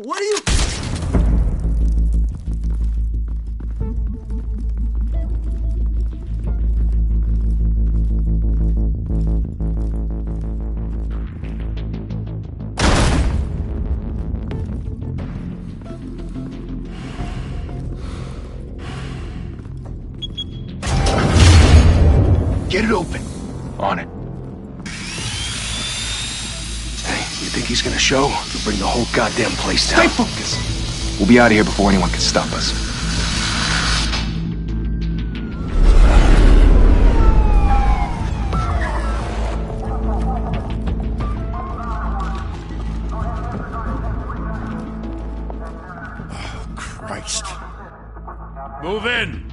What are you... Get it open. On it. Hey, you think he's gonna show? He'll bring the whole goddamn place down. Stay focused. We'll be out of here before anyone can stop us. Oh, Christ. Move in!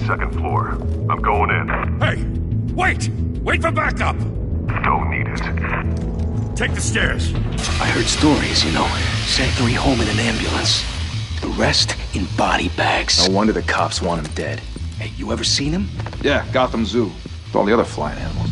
Second floor. I'm going in. Hey! Wait! Wait for backup! Don't need it. Take the stairs. I heard stories, you know. Sent 3 home in an ambulance. The rest in body bags. No wonder the cops want him dead. Hey, you ever seen him? Yeah, Gotham Zoo. With all the other flying animals.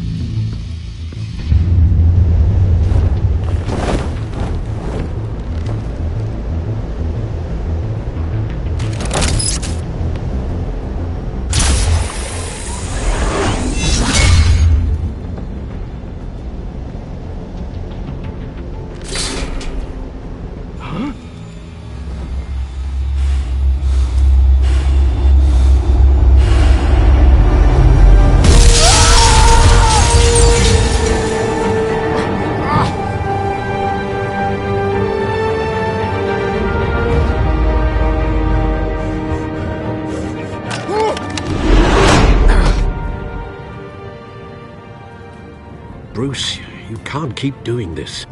Bruce, you can't keep doing this.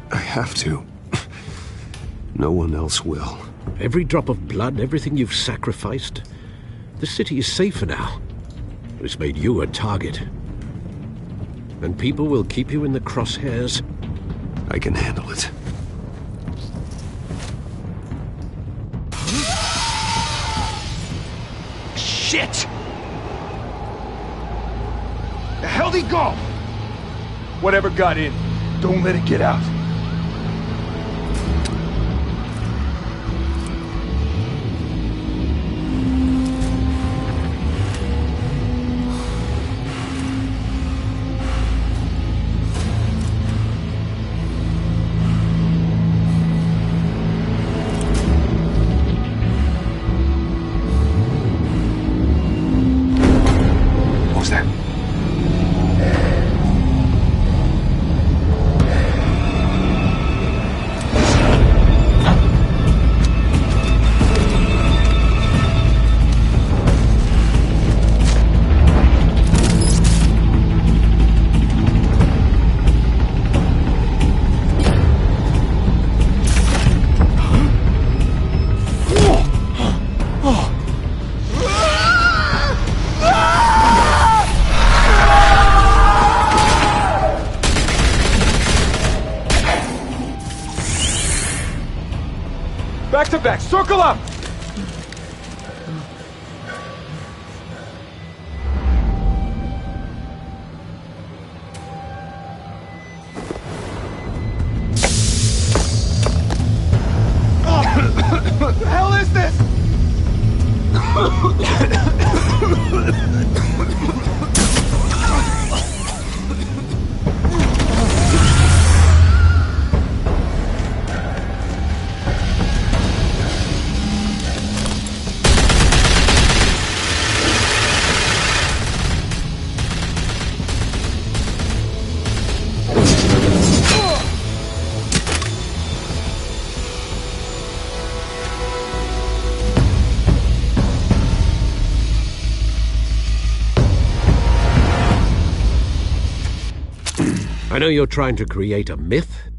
I have to. No one else will. Every drop of blood, everything you've sacrificed. The city is safer now. It's made you a target. And people will keep you in the crosshairs. I can handle it. Shit! The hell'd he go? Whatever got in, don't let it get out. What was that? Back to back, circle up! What the hell is this? I know you're trying to create a myth,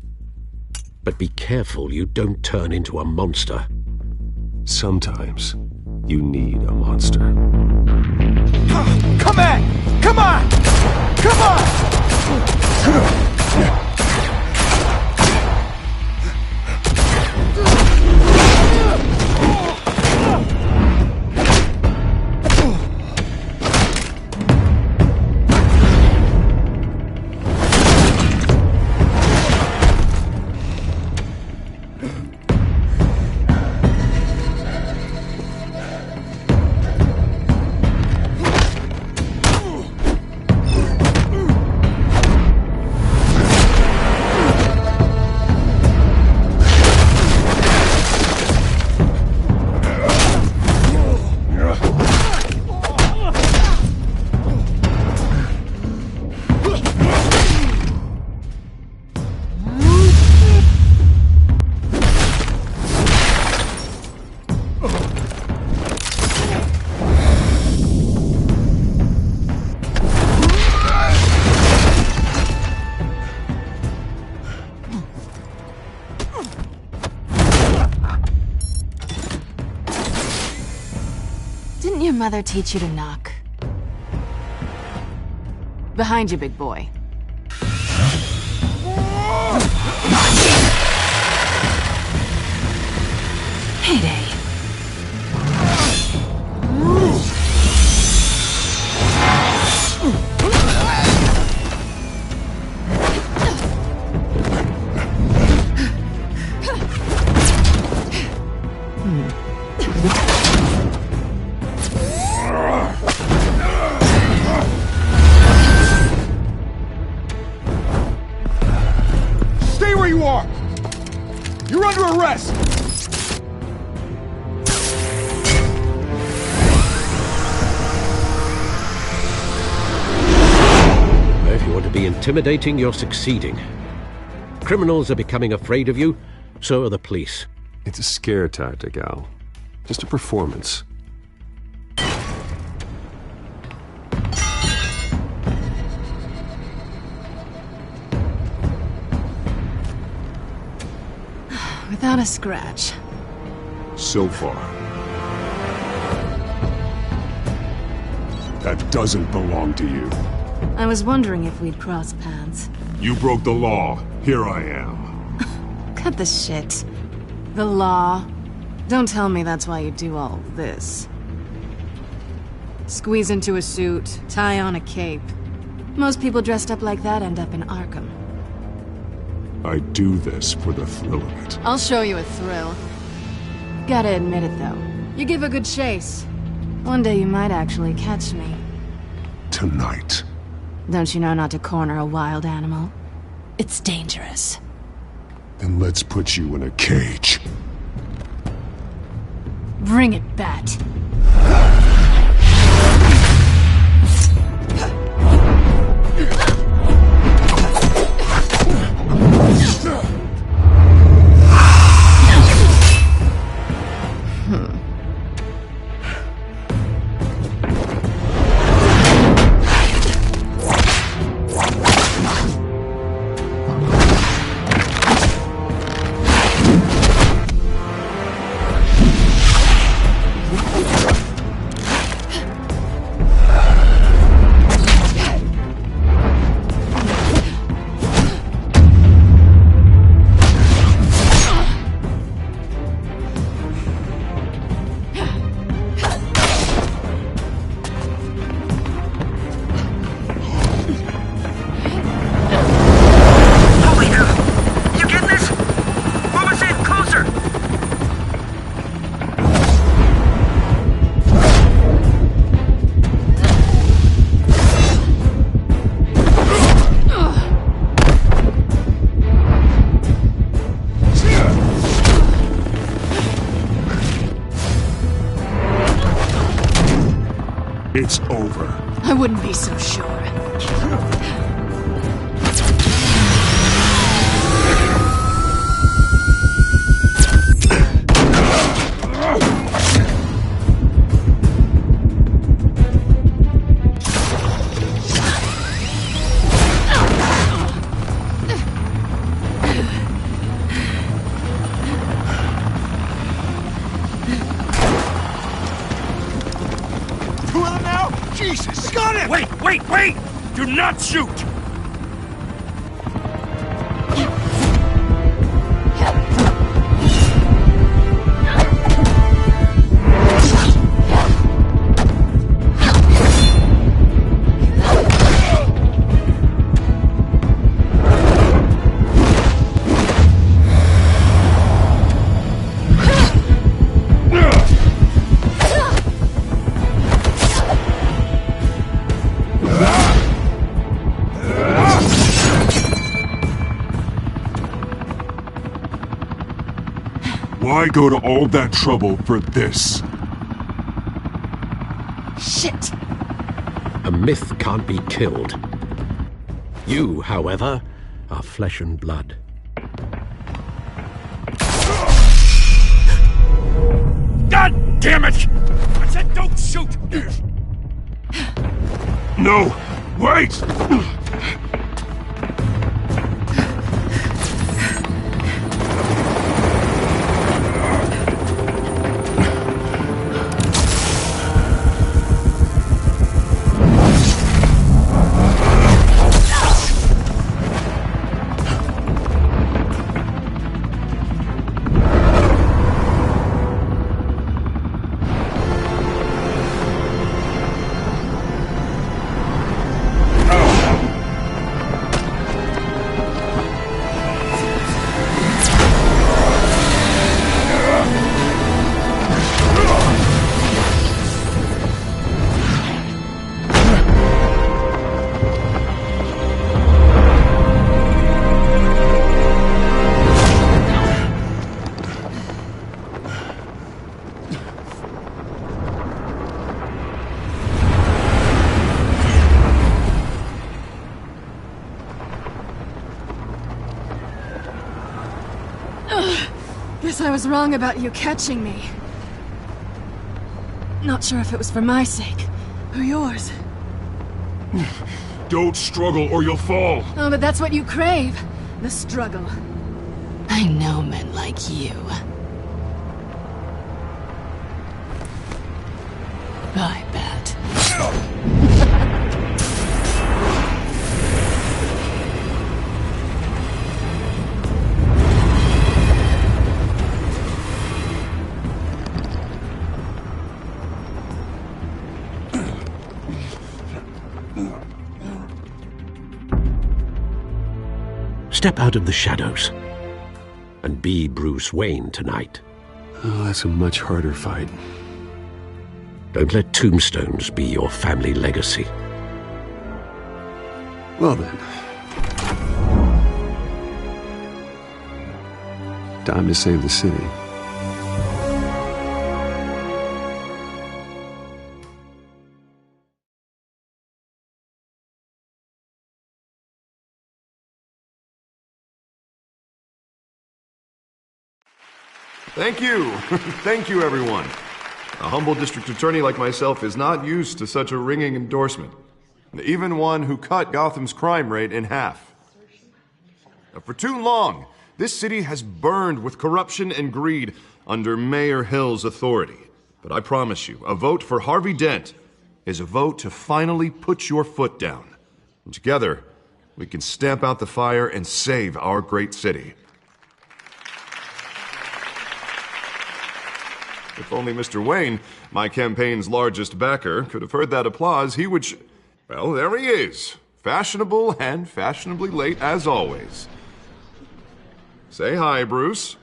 but be careful you don't turn into a monster. Sometimes, You need a monster. Come on! Come on! Come on! Didn't your mother teach you to knock? Behind you, big boy. Heyday. Stay where you are! You're under arrest! If you want to be intimidating, you're succeeding. Criminals are becoming afraid of you, so are the police. It's a scare tactic, Al. Just a performance. Without a scratch. So far. That doesn't belong to you. I was wondering if we'd cross paths. You broke the law. Here I am. Cut the shit. The law. Don't tell me that's why you do all this. Squeeze into a suit, tie on a cape. Most people dressed up like that end up in Arkham. I do this for the thrill of it. I'll show you a thrill. Gotta admit it, though. You give a good chase. One day you might actually catch me. Tonight. Don't you know not to corner a wild animal? It's dangerous. Then let's put you in a cage. Bring it, Bat. It's over. I wouldn't be so sure. two of them now? Jesus! Got him! Wait! Do not shoot! Why go to all that trouble for this? Shit! A myth can't be killed. You, however, are flesh and blood. God damn it! I said don't shoot! No! Wait! Guess I was wrong about you catching me. Not sure if it was for my sake, or yours. Don't struggle or you'll fall! Oh, but that's what you crave. The struggle. I know men like you. I bet. Step out of the shadows and be Bruce Wayne tonight. Oh, that's a much harder fight. Don't let tombstones be your family legacy. Well then. Time to save the city. Thank you. Thank you, everyone. A humble district attorney like myself is not used to such a ringing endorsement. Even one who cut Gotham's crime rate in half. For too long, this city has burned with corruption and greed under Mayor Hill's authority. But I promise you, a vote for Harvey Dent is a vote to finally put your foot down. And together, we can stamp out the fire and save our great city. If only Mr. Wayne, my campaign's largest backer, could have heard that applause, he would well, there he is. Fashionable and fashionably late as always. Say hi, Bruce.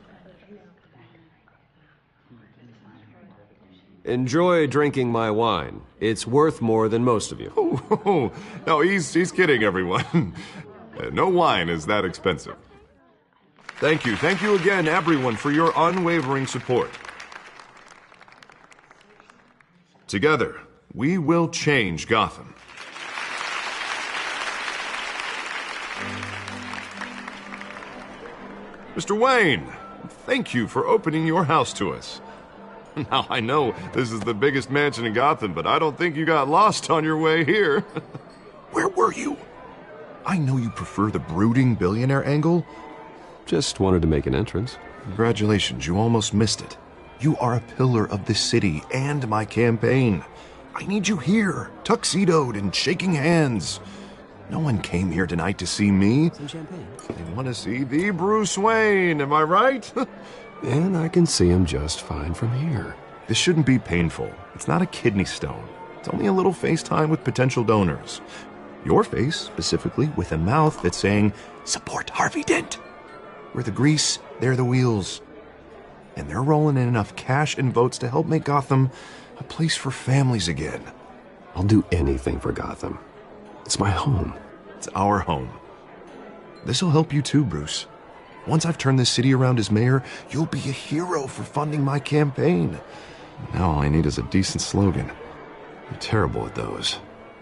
Enjoy drinking my wine. It's worth more than most of you. Oh, no, he's kidding, everyone. No wine is that expensive. Thank you again, everyone, for your unwavering support. Together, we will change Gotham. Mr. Wayne, thank you for opening your house to us. Now, I know this is the biggest mansion in Gotham, but I don't think you got lost on your way here. Where were you? I know you prefer the brooding billionaire angle. Just wanted to make an entrance. Congratulations, you almost missed it. You are a pillar of this city and my campaign. I need you here, tuxedoed and shaking hands. No one came here tonight to see me. Some champagne. They want to see the Bruce Wayne, am I right? And I can see him just fine from here. This shouldn't be painful. It's not a kidney stone. It's only a little FaceTime with potential donors. Your face, specifically, with a mouth that's saying, support Harvey Dent. We're the grease, they're the wheels. And they're rolling in enough cash and votes to help make Gotham a place for families again. I'll do anything for Gotham. It's my home. It's our home. This'll help you too, Bruce. Once I've turned this city around as mayor, you'll be a hero for funding my campaign. Now all I need is a decent slogan. I'm terrible at those.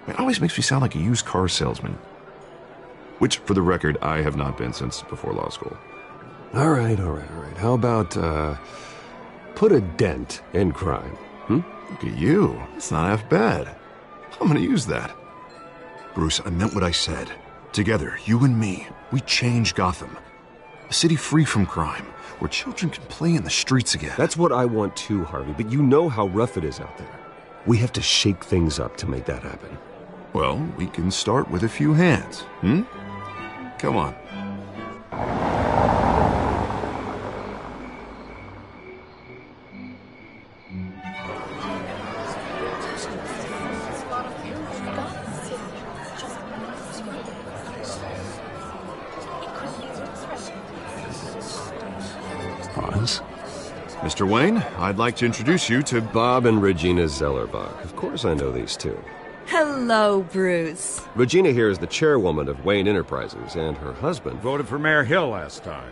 It always makes me sound like a used car salesman. Which, for the record, I have not been since before law school. All right. How about, put a dent in crime, Look at you. It's not half bad. I'm gonna use that. Bruce, I meant what I said. Together, you and me, we change Gotham. A city free from crime, where children can play in the streets again. That's what I want too, Harvey, but you know how rough it is out there. We have to shake things up to make that happen. Well, we can start with a few hands, Come on. Mr. Wayne, I'd like to introduce you to Bob and Regina Zellerbach. Of course I know these two. Hello, Bruce. Regina here is the chairwoman of Wayne Enterprises, and her husband... Voted for Mayor Hill last time.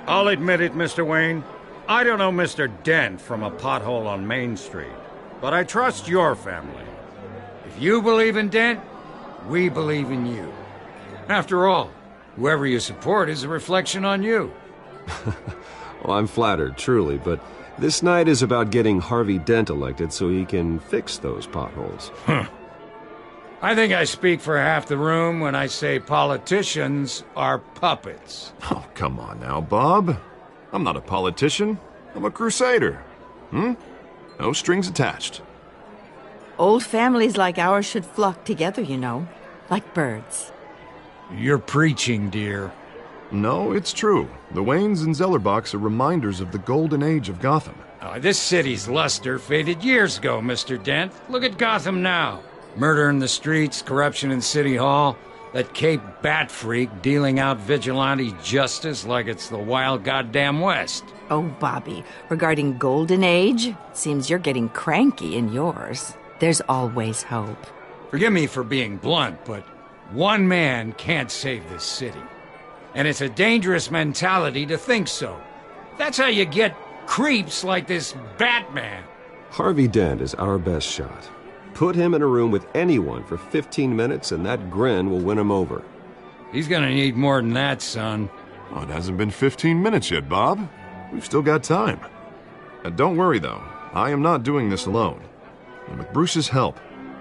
I'll admit it, Mr. Wayne. I don't know Mr. Dent from a pothole on Main Street, but I trust your family. If you believe in Dent, we believe in you. After all, whoever you support is a reflection on you. Well, I'm flattered, truly, but this night is about getting Harvey Dent elected so he can fix those potholes. I think I speak for half the room when I say politicians are puppets. Oh, come on now, Bob. I'm not a politician. I'm a crusader. No strings attached. Old families like ours should flock together, you know, like birds. You're preaching, dear. No, it's true. The Waynes and Zellerbachs are reminders of the golden age of Gotham. This city's luster faded years ago, Mr. Dent. Look at Gotham now. Murder in the streets, corruption in City Hall, that Cape Bat freak dealing out vigilante justice like it's the wild goddamn West. Oh, Bobby, regarding Golden Age, seems you're getting cranky in yours. There's always hope. Forgive me for being blunt, but one man can't save this city. And it's a dangerous mentality to think so. That's how you get creeps like this Batman. Harvey Dent is our best shot. Put him in a room with anyone for 15 minutes and that grin will win him over. He's gonna need more than that, son. Oh, it hasn't been 15 minutes yet, Bob. We've still got time. And don't worry, though. I am not doing this alone. And with Bruce's help,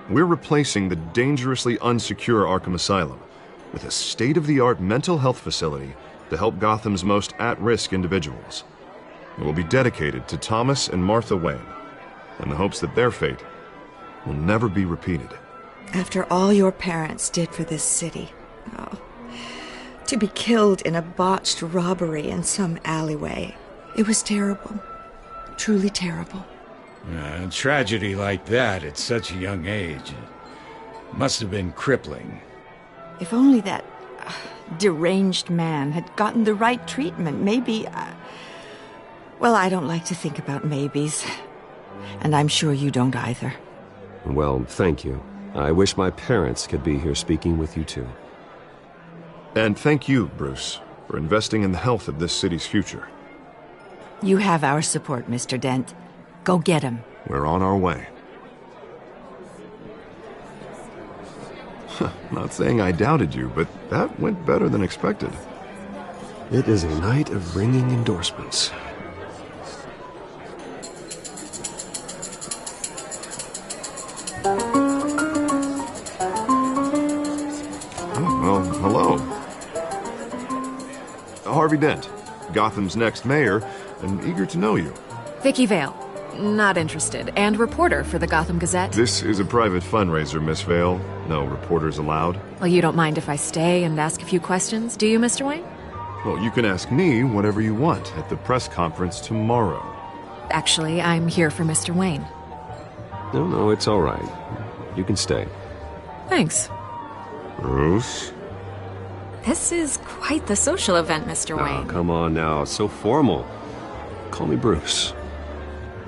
we're replacing the dangerously unsecure Arkham Asylum with a state-of-the-art mental health facility to help Gotham's most at-risk individuals. It will be dedicated to Thomas and Martha Wayne, in the hopes that their fate will never be repeated. After all your parents did for this city, to be killed in a botched robbery in some alleyway, it was terrible. Truly terrible. A tragedy like that at such a young age must have been crippling. If only that deranged man had gotten the right treatment, maybe... Well, I don't like to think about maybes. And I'm sure you don't either. Well, thank you. I wish my parents could be here speaking with you too. And thank you, Bruce, for investing in the health of this city's future. You have our support, Mr. Dent. Go get him. We're on our way. Not saying I doubted you, but that went better than expected. It is a night of ringing endorsements. Well, hello. Harvey Dent, Gotham's next mayor, and eager to know you. Vicky Vale. Not interested. And reporter for the Gotham Gazette. This is a private fundraiser, Miss Vale. No reporters allowed. Well, you don't mind if I stay and ask a few questions, do you, Mr. Wayne? Well, you can ask me whatever you want at the press conference tomorrow. Actually, I'm here for Mr. Wayne. No, it's all right. You can stay. Thanks. Bruce? This is quite the social event, Mr. Oh, Wayne. come on now. So formal. Call me Bruce.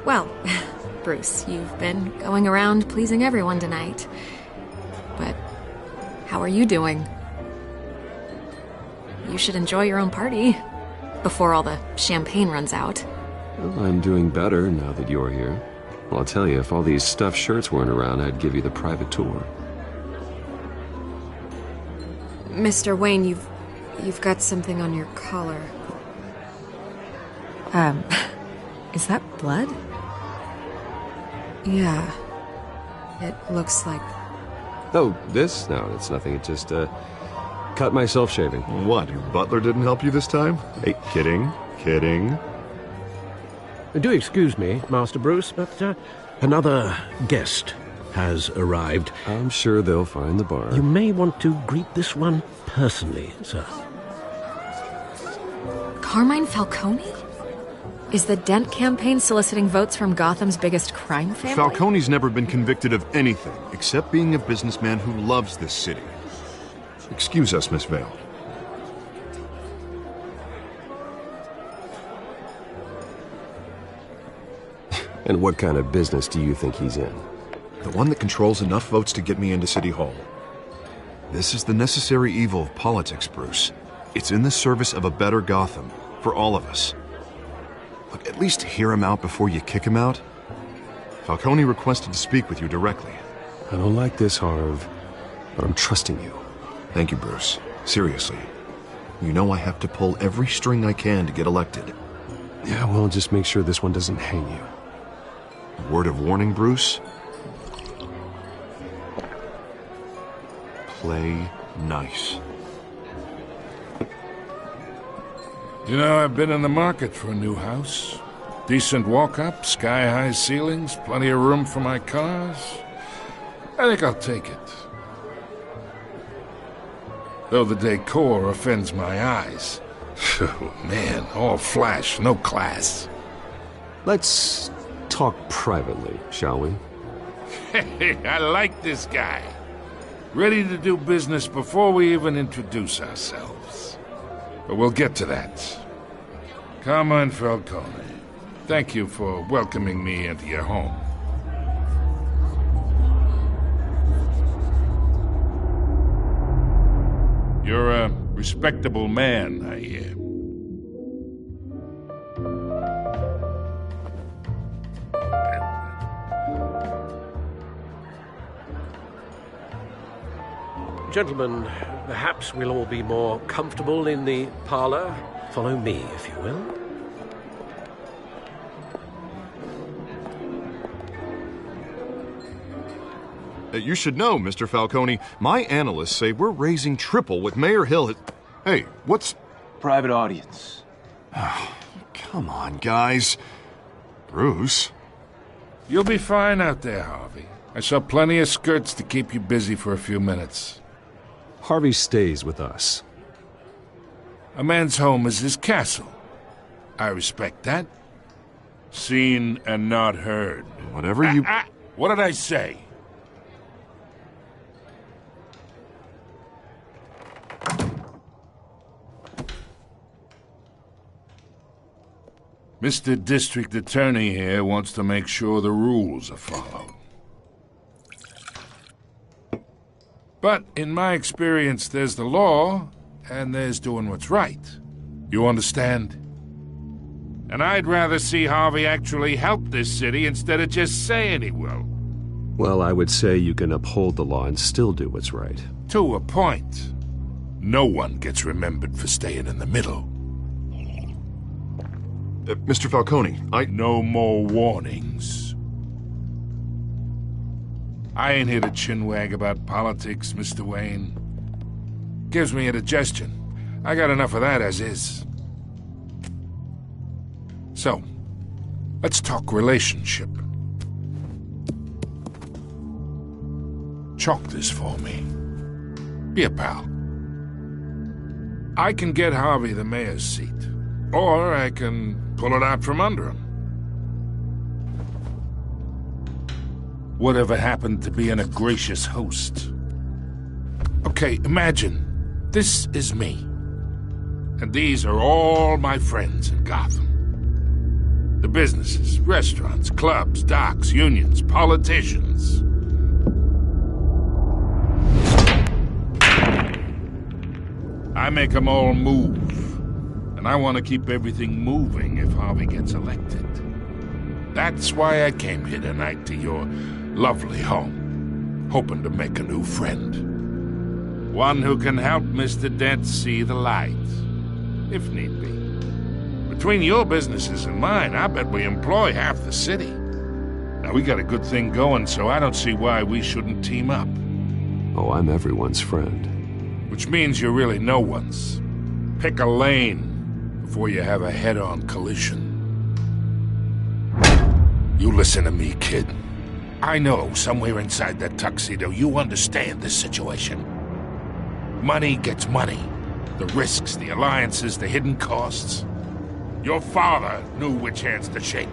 Well, Bruce, you've been going around pleasing everyone tonight. But how are you doing? You should enjoy your own party before all the champagne runs out. Well, I'm doing better now that you're here. Well, I'll tell you, if all these stuffed shirts weren't around, I'd give you the private tour. Mr. Wayne, you've got something on your collar. Is that blood? Yeah. It looks like... Oh, this? No, it's nothing. It just, cut myself shaving. What, your butler didn't help you this time? Hey, kidding. Do excuse me, Master Bruce, but another guest has arrived. I'm sure they'll find the bar. You may want to greet this one personally, sir. Carmine Falcone? Is the Dent campaign soliciting votes from Gotham's biggest crime family? Falcone's never been convicted of anything except being a businessman who loves this city. Excuse us, Miss Vale. And what kind of business do you think he's in? The one that controls enough votes to get me into City Hall. This is the necessary evil of politics, Bruce. It's in the service of a better Gotham, for all of us. Look, at least hear him out before you kick him out. Falcone requested to speak with you directly. I don't like this, Harv, but I'm trusting you. Thank you, Bruce. Seriously. You know I have to pull every string I can to get elected. Yeah, well, just make sure this one doesn't hang you. Word of warning, Bruce? Play nice. You know, I've been in the market for a new house. Decent walk-up, sky-high ceilings, plenty of room for my cars. I think I'll take it. Though the decor offends my eyes. Oh, man, all flash, no class. Let's talk privately, shall we? Hey, I like this guy. Ready to do business before we even introduce ourselves. But we'll get to that. Carmine Falcone, thank you for welcoming me into your home. You're a respectable man, I hear. Gentlemen, perhaps we'll all be more comfortable in the parlor. Follow me, if you will. You should know, Mr. Falcone, my analysts say we're raising triple what Mayor Hill has... Hey, what's... Private audience. Oh, come on, guys. Bruce? You'll be fine out there, Harvey. I saw plenty of skirts to keep you busy for a few minutes. Harvey stays with us. A man's home is his castle. I respect that. Seen and not heard. Whatever you... What did I say? Mr. District Attorney here wants to make sure the rules are followed. But in my experience, there's the law, and there's doing what's right. You understand? And I'd rather see Harvey actually help this city instead of just saying he will. Well, I would say you can uphold the law and still do what's right. To a point. No one gets remembered for staying in the middle. Mr. Falcone, No more warnings. I ain't here to chinwag about politics, Mr. Wayne. Gives me indigestion. I got enough of that as is. So, Let's talk relationship. Chalk this for me. Be a pal. I can get Harvey the mayor's seat, or I can pull it out from under him. Whatever happened to being a gracious host? Okay, imagine, this is me. And these are all my friends in Gotham. The businesses, restaurants, clubs, docks, unions, politicians. I make them all move. And I want to keep everything moving if Harvey gets elected. That's why I came here tonight to your lovely home, hoping to make a new friend. One who can help Mr. Dent see the light, if need be. Between your businesses and mine, I bet we employ half the city. Now, we got a good thing going, so I don't see why we shouldn't team up. Oh, I'm everyone's friend. Which means you're really no one's. Pick a lane before you have a head-on collision. You listen to me, kid. I know somewhere inside that tuxedo you understand this situation. Money gets money. The risks, the alliances, the hidden costs. Your father knew which hands to shake.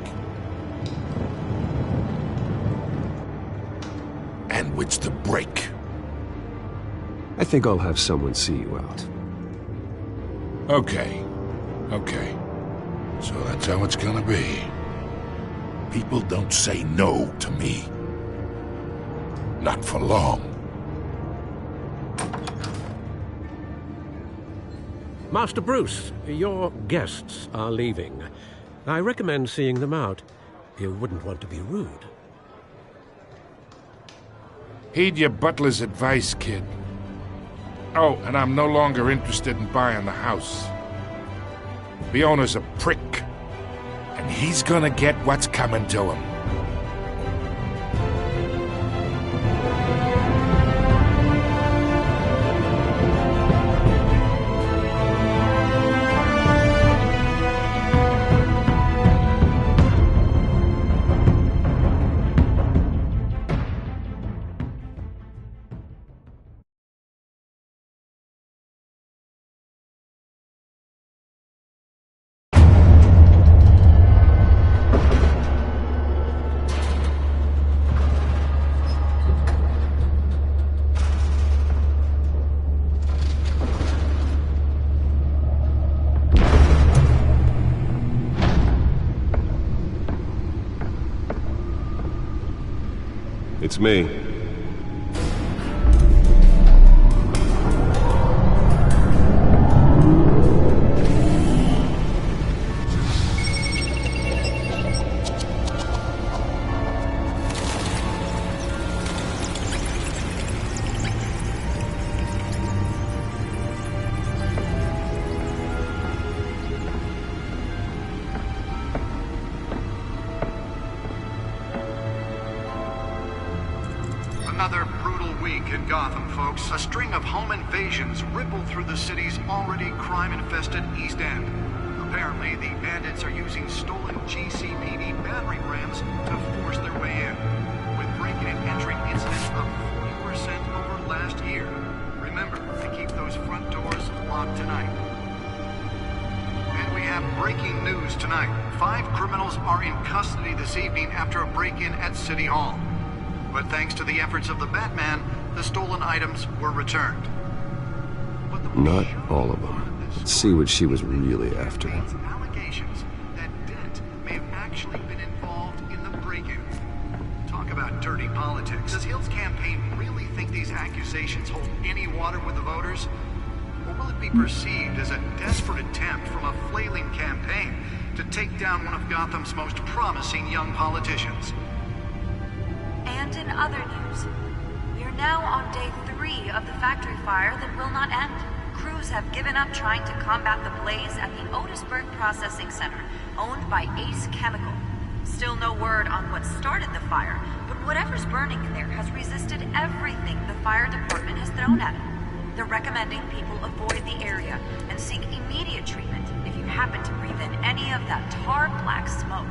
And which to break. I think I'll have someone see you out. Okay. So that's how it's gonna be. People don't say no to me. Not for long. Master Bruce, your guests are leaving. I recommend seeing them out. You wouldn't want to be rude. Heed your butler's advice, kid. Oh, and I'm no longer interested in buying the house. The owner's a prick, and he's gonna get what's coming to him. It's me. Another brutal week in Gotham, folks. A string of home invasions rippled through the city's already crime-infested East End. Apparently, the bandits are using stolen GCPD battering rams to force their way in, with breaking and entering incidents up 40% over last year. Remember to keep those front doors locked tonight. And we have breaking news tonight. 5 criminals are in custody this evening after a break-in at City Hall. But thanks to the efforts of the Batman, the stolen items were returned. Not all of them. Let's see what she was really after. Allegations that Dent may have actually been involved in the break-in. Talk about dirty politics. Does Hill's campaign really think these accusations hold any water with the voters? Or will it be perceived as a desperate attempt from a flailing campaign to take down one of Gotham's most promising young politicians? And in other news, we are now on day 3 of the factory fire that will not end. Crews have given up trying to combat the blaze at the Otisburg Processing Center, owned by Ace Chemical. Still no word on what started the fire, but whatever's burning there has resisted everything the fire department has thrown at it. They're recommending people avoid the area and seek immediate treatment if you happen to breathe in any of that tar black smoke.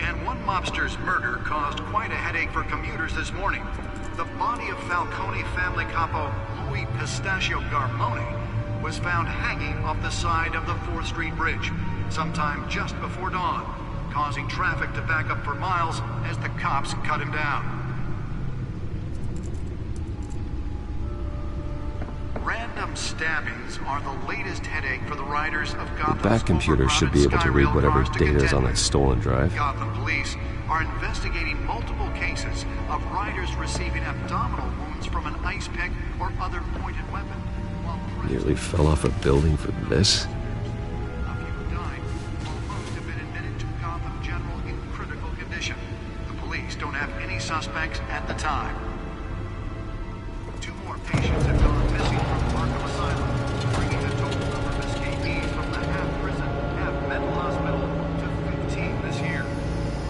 And one mobster's murder caused quite a headache for commuters this morning. The body of Falcone family capo Louis Pistachio Garmone was found hanging off the side of the 4th Street Bridge sometime just before dawn, causing traffic to back up for miles as the cops cut him down. Random stabbings are the latest headache for the riders of Gotham's The back computer should be able to read whatever data is on that stolen drive. Gotham police are investigating multiple cases of riders receiving abdominal wounds from an ice pick or other pointed weapon. Nearly fell off a building for this? A few died, while most have been admitted to Gotham General in critical condition. The police don't have any suspects at the time. 2 more patients have gone missing from Arkham Asylum, bringing the total number of escapees from the half-prison, half-mental hospital to 15 this year.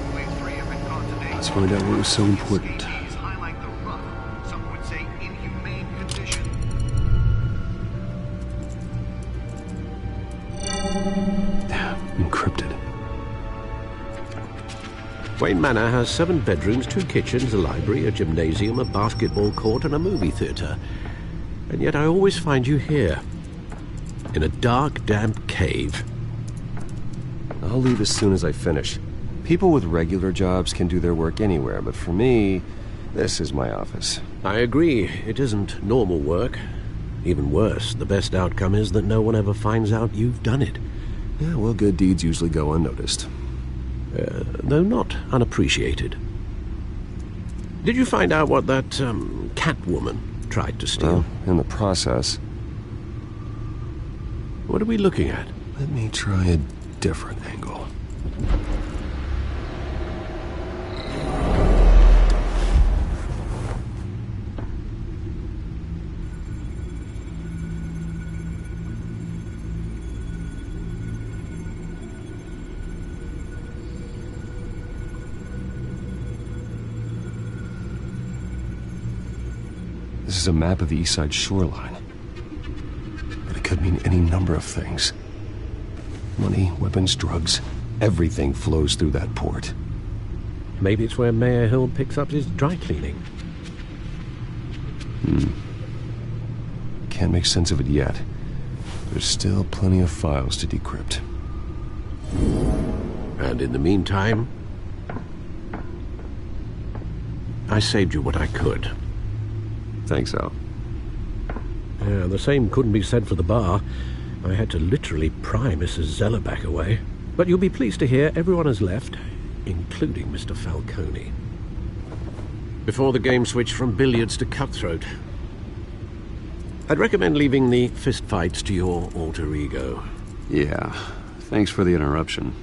Only 3 have been caught to date. Let's find out what was so important. Escapees highlight the rough, some would say inhumane condition. Encrypted. Wayne Manor has 7 bedrooms, 2 kitchens, a library, a gymnasium, a basketball court, and a movie theatre. And yet I always find you here, in a dark, damp cave. I'll leave as soon as I finish. People with regular jobs can do their work anywhere, but for me, this is my office. I agree, it isn't normal work. Even worse, the best outcome is that no one ever finds out you've done it. Yeah, well, good deeds usually go unnoticed. Though not unappreciated. Did you find out what that, Catwoman tried to steal? Well, in the process. What are we looking at? Let me try a different angle. This is a map of the East Side shoreline. But it could mean any number of things. Money, weapons, drugs, everything flows through that port. Maybe it's where Mayor Hill picks up his dry cleaning. Can't make sense of it yet. There's still plenty of files to decrypt. And in the meantime, I saved you what I could. Thanks, Al. Yeah, the same couldn't be said for the bar. I had to literally pry Mrs. Zellerback away. But you'll be pleased to hear everyone has left, including Mr. Falcone. Before the game switched from billiards to cutthroat. I'd recommend leaving the fistfights to your alter ego. Yeah, thanks for the interruption.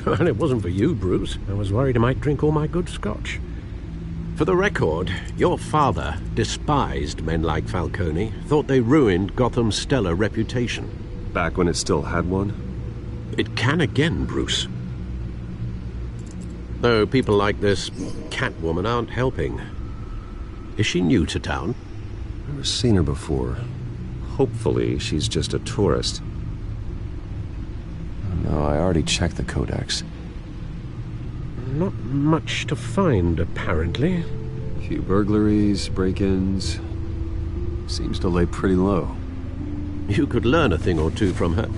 And it wasn't for you, Bruce. I was worried I might drink all my good scotch. For the record, your father despised men like Falcone, thought they ruined Gotham's stellar reputation. Back when it still had one? It can again, Bruce. Though people like this Catwoman aren't helping. Is she new to town? Never seen her before. Hopefully, she's just a tourist. No, I already checked the codex. Not much to find, apparently. A few burglaries, break-ins. Seems to lay pretty low. You could learn a thing or two from her.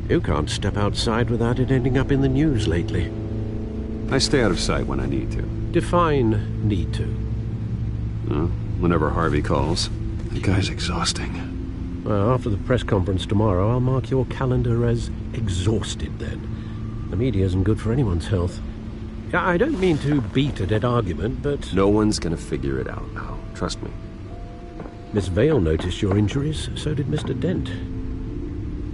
You can't step outside without it ending up in the news lately. I stay out of sight when I need to. Define need to. Whenever Harvey calls. The guy's exhausting. Well, after the press conference tomorrow, I'll mark your calendar as exhausted then. The media isn't good for anyone's health. I don't mean to beat a dead argument, but... No one's gonna figure it out now. Trust me. Miss Vale noticed your injuries, so did Mr. Dent.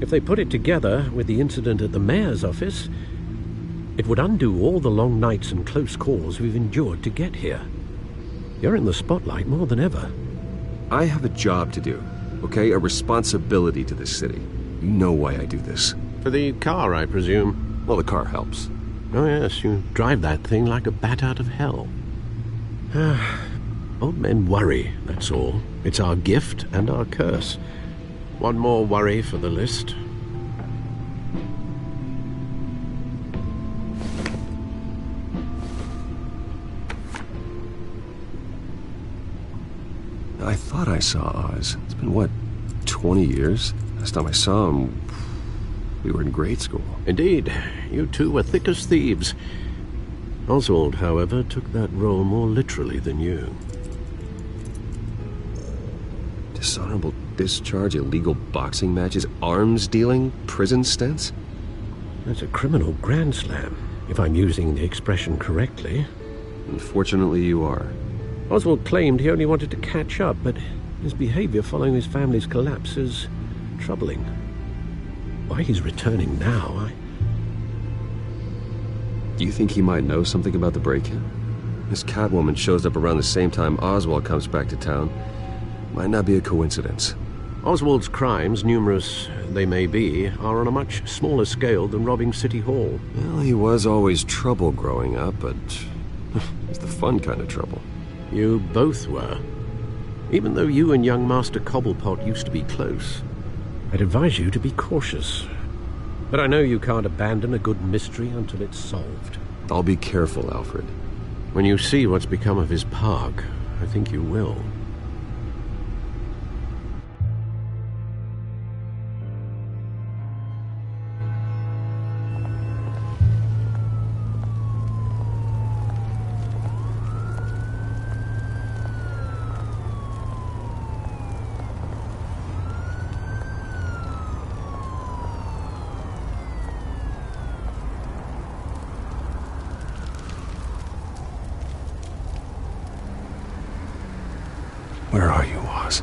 If they put it together with the incident at the mayor's office, it would undo all the long nights and close calls we've endured to get here. You're in the spotlight more than ever. I have a job to do, okay? A responsibility to this city. You know why I do this. For the car, I presume. Well, the car helps. Oh, yes, you drive that thing like a bat out of hell. Old men worry, that's all. It's our gift and our curse. One more worry for the list. I thought I saw Oz. It's been, what, 20 years? Last time I saw him, we were in grade school. Indeed. You two were thick as thieves. Oswald, however, took that role more literally than you. Dishonorable discharge, illegal boxing matches, arms dealing, prison stints? That's a criminal grand slam, if I'm using the expression correctly. Unfortunately, you are. Oswald claimed he only wanted to catch up, but his behavior following his family's collapse is troubling. Why he's returning now, Do you think he might know something about the break-in? This Catwoman shows up around the same time Oswald comes back to town. Might not be a coincidence. Oswald's crimes, numerous they may be, are on a much smaller scale than robbing City Hall. Well, he was always trouble growing up, but it's the fun kind of trouble. You both were. Even though you and young Master Cobblepot used to be close, I'd advise you to be cautious. But I know you can't abandon a good mystery until it's solved. I'll be careful, Alfred. When you see what's become of his park, I think you will. Where are you, Oz?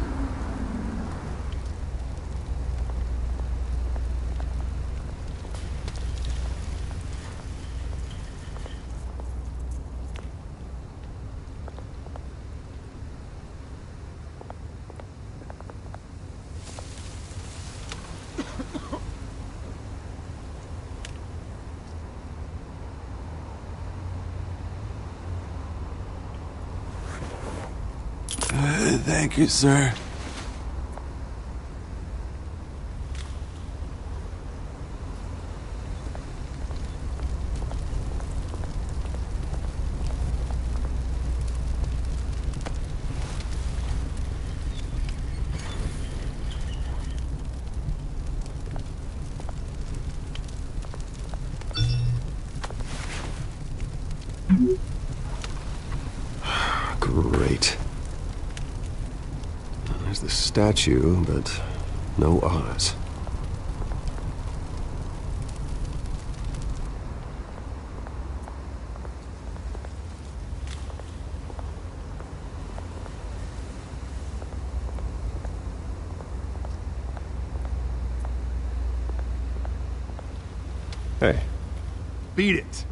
Thank you, sir. Great. There's the statue, but no Oz. Hey. Beat it.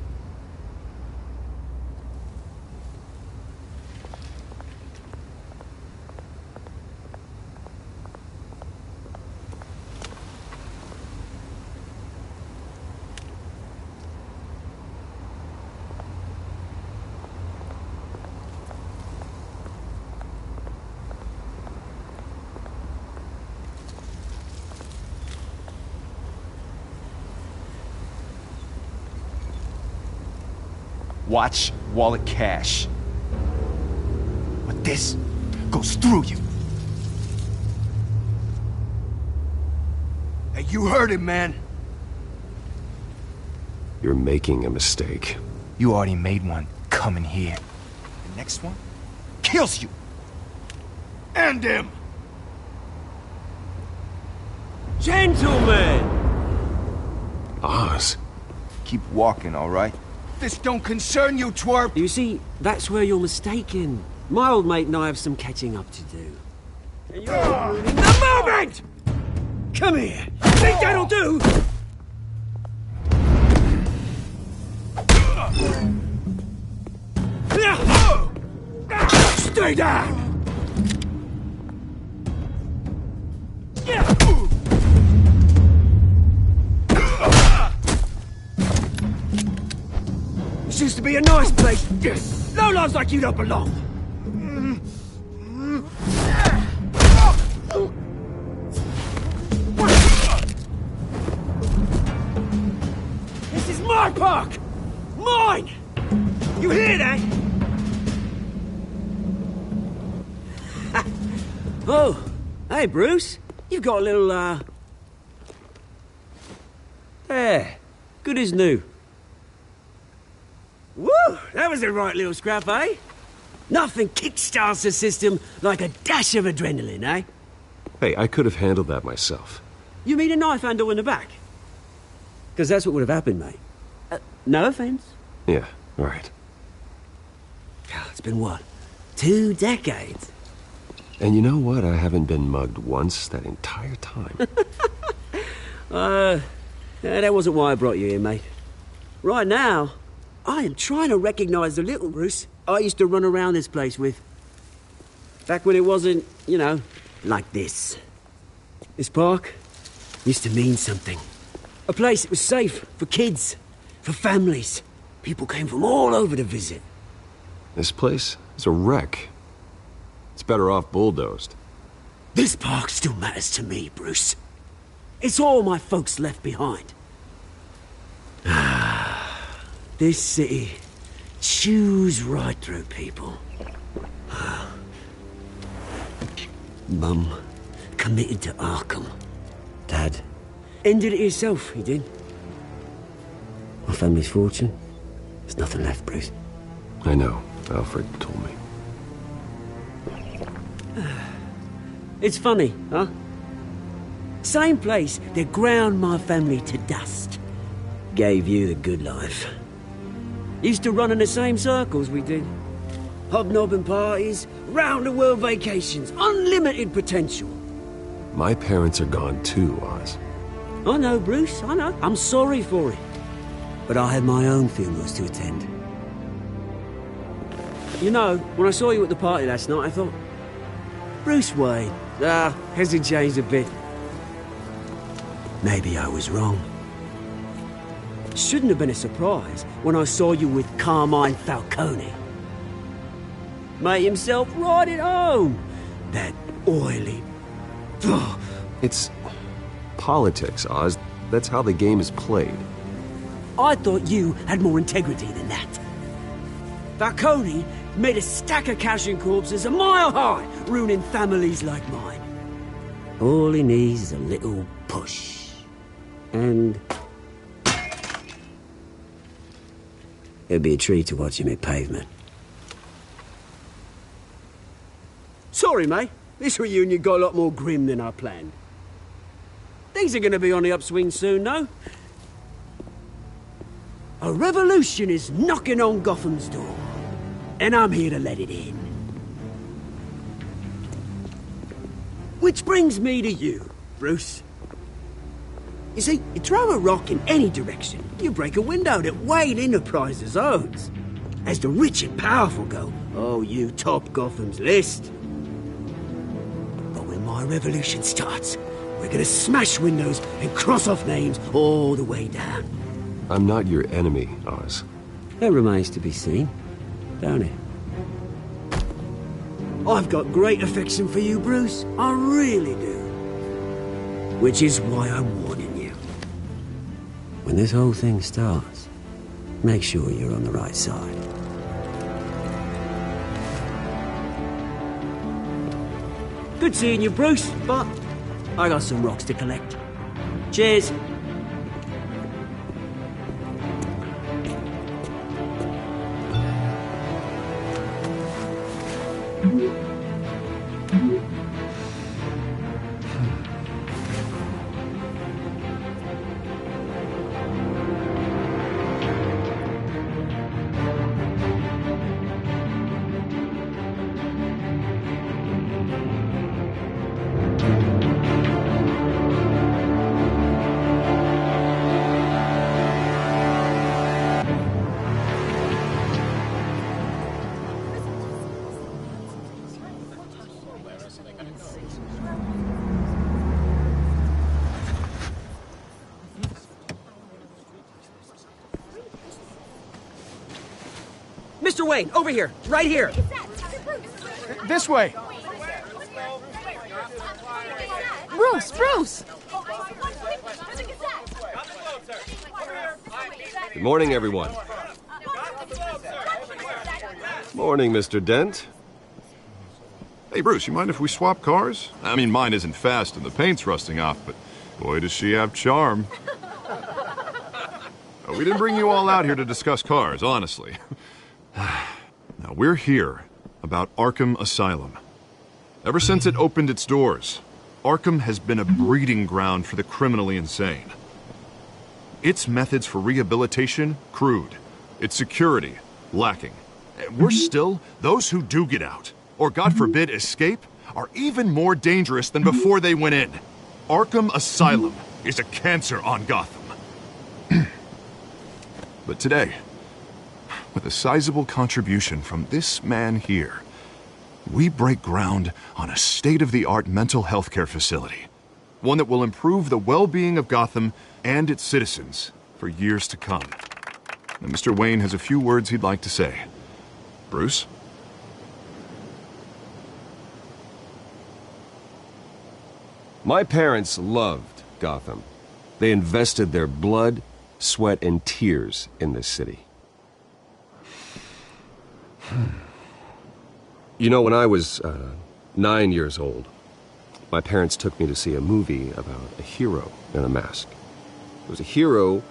Watch wallet cash. But this goes through you. Hey, you heard him, man. You're making a mistake. You already made one coming here. The next one kills you. End him! Gentlemen! Oz. Keep walking, all right? This don't concern you, twerp! You see, that's where you're mistaken. My old mate and I have some catching up to do. And you're ruining the moment! Come here! Think that'll do? Stay down! This used to be a nice place. No lives like you don't belong. This is my park! Mine! You hear that? Oh, hey, Bruce. You've got a little, There. Good as new. Woo! That was a right little scrap, eh? Nothing kickstarts the system like a dash of adrenaline, eh? Hey, I could have handled that myself. You mean a knife handle in the back? Because that's what would have happened, mate. No offense. Yeah, right. It's been what? 2 decades? And you know what? I haven't been mugged once that entire time. That wasn't why I brought you here, mate. Right now, I am trying to recognize the little Bruce I used to run around this place with. Back when it wasn't, you know, like this. This park used to mean something. A place that was safe for kids, for families. People came from all over to visit. This place is a wreck. It's better off bulldozed. This park still matters to me, Bruce. It's all my folks left behind. This city chews right through people. Mum committed to Arkham. Dad ended it himself, he did. My family's fortune. There's nothing left, Bruce. I know. Alfred told me. It's funny, huh? Same place that ground my family to dust. Gave you the good life. Used to run in the same circles we did. Hobnobbing parties, round-the-world vacations, unlimited potential. My parents are gone too, Oz. I know, Bruce, I know. I'm sorry for it. But I had my own funerals to attend. You know, when I saw you at the party last night, I thought... Bruce Wayne. Hasn't changed a bit. Maybe I was wrong. Shouldn't have been a surprise when I saw you with Carmine Falcone. Made himself right at home. That oily... It's politics, Oz. That's how the game is played. I thought you had more integrity than that. Falcone made a stack of cash and corpses a mile high, ruining families like mine. All he needs is a little push. And... it'd be a treat to watch him hit pavement. Sorry, mate. This reunion got a lot more grim than I planned. Things are going to be on the upswing soon, no? A revolution is knocking on Gotham's door. And I'm here to let it in. Which brings me to you, Bruce. You see, you throw a rock in any direction, you break a window that Wayne Enterprises owns. As the rich and powerful go, oh, you top Gotham's list. But when my revolution starts, we're gonna smash windows and cross off names all the way down. I'm not your enemy, Oz. That remains to be seen, don't it? I've got great affection for you, Bruce. I really do. Which is why I'm warning you. When this whole thing starts, make sure you're on the right side. Good seeing you, Bruce, but I got some rocks to collect. Cheers. Mr. Wayne, over here, right here. This way. Bruce! Good morning, everyone. Morning, Mr. Dent. Hey, Bruce, you mind if we swap cars? I mean, mine isn't fast and the paint's rusting off, but boy, does she have charm. We didn't bring you all out here to discuss cars, honestly. Now, we're here about Arkham Asylum. Ever since it opened its doors, Arkham has been a breeding ground for the criminally insane. Its methods for rehabilitation, crude. Its security, lacking. Worse still, those who do get out, or God forbid escape, are even more dangerous than before they went in. Arkham Asylum is a cancer on Gotham. But today, with a sizable contribution from this man here, we break ground on a state-of-the-art mental health care facility. One that will improve the well-being of Gotham and its citizens for years to come. Now, Mr. Wayne has a few words he'd like to say. Bruce? My parents loved Gotham. They invested their blood, sweat, and tears in this city. You know, when I was 9 years old, my parents took me to see a movie about a hero in a mask. It was a hero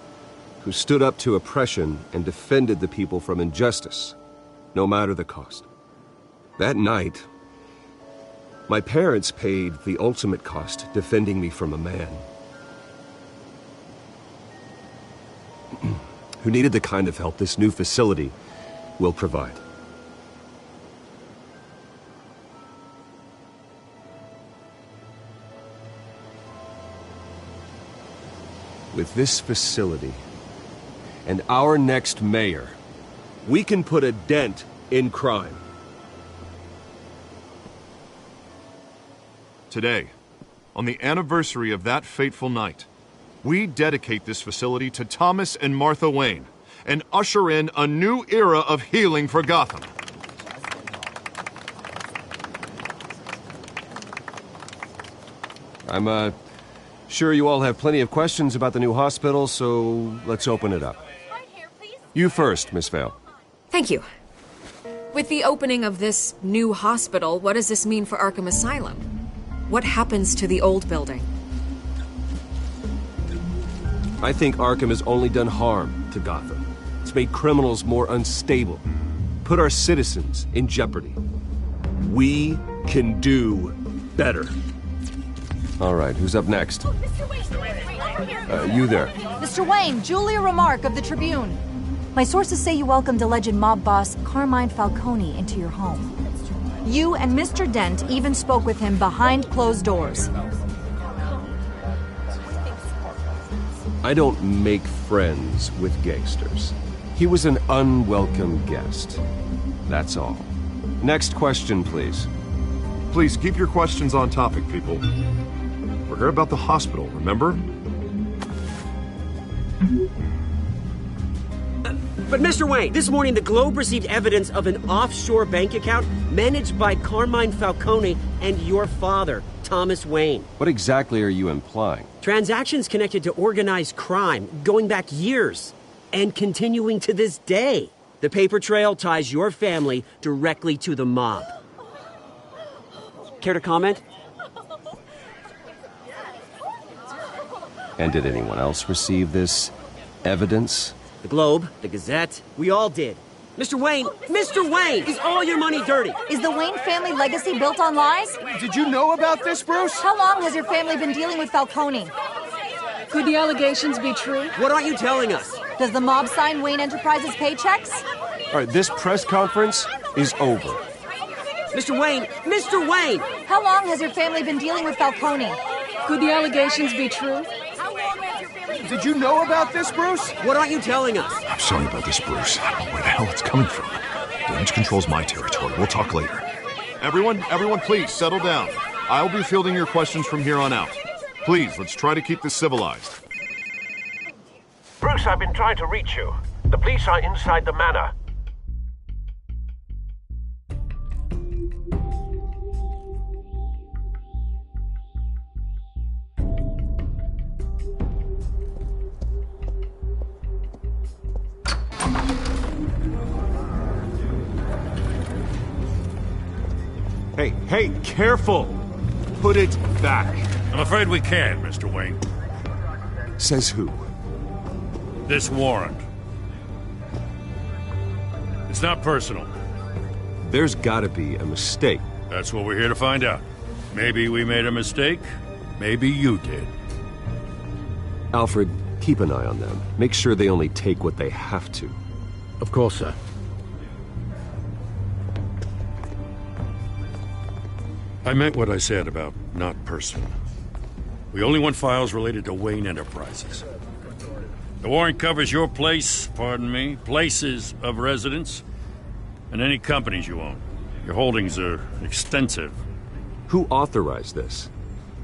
who stood up to oppression and defended the people from injustice, no matter the cost. That night, my parents paid the ultimate cost defending me from a man who needed the kind of help this new facility will provide. With this facility and our next mayor, we can put a dent in crime. Today, on the anniversary of that fateful night, we dedicate this facility to Thomas and Martha Wayne and usher in a new era of healing for Gotham. I'm sure you all have plenty of questions about the new hospital, so let's open it up. You first, Miss Vale. Thank you. With the opening of this new hospital, what does this mean for Arkham Asylum? What happens to the old building? I think Arkham has only done harm to Gotham. It's made criminals more unstable, put our citizens in jeopardy. We can do better. All right, who's up next? You there. Mr. Wayne, Julia Remark of the Tribune. My sources say you welcomed alleged mob boss Carmine Falcone into your home. You and Mr. Dent even spoke with him behind closed doors. I don't make friends with gangsters. He was an unwelcome guest. That's all. Next question, please. Please keep your questions on topic, people. We're here about the hospital, remember? But Mr. Wayne, this morning the Globe received evidence of an offshore bank account managed by Carmine Falcone and your father, Thomas Wayne. What exactly are you implying? Transactions connected to organized crime going back years and continuing to this day. The paper trail ties your family directly to the mob. Care to comment? And did anyone else receive this evidence? The Globe, the Gazette, we all did. Mr. Wayne, is all your money dirty? Is the Wayne family legacy built on lies? Did you know about this, Bruce? How long has your family been dealing with Falcone? Could the allegations be true? What aren't you telling us? Does the mob sign Wayne Enterprises paychecks? All right, this press conference is over. Mr. Wayne! How long has your family been dealing with Falcone? Could the allegations be true? Did you know about this, Bruce? What aren't you telling us? I'm sorry about this, Bruce. I don't know where the hell it's coming from. Damage control's my territory. We'll talk later. Everyone, please settle down. I'll be fielding your questions from here on out. Please, let's try to keep this civilized. Bruce, I've been trying to reach you. The police are inside the manor. Hey, careful! Put it back. I'm afraid we can't, Mr. Wayne. Says who? This warrant. It's not personal. There's gotta be a mistake. That's what we're here to find out. Maybe we made a mistake. Maybe you did. Alfred, keep an eye on them. Make sure they only take what they have to. Of course, sir. I meant what I said about not personal. We only want files related to Wayne Enterprises. The warrant covers your place, pardon me, places of residence, and any companies you own. Your holdings are extensive. Who authorized this?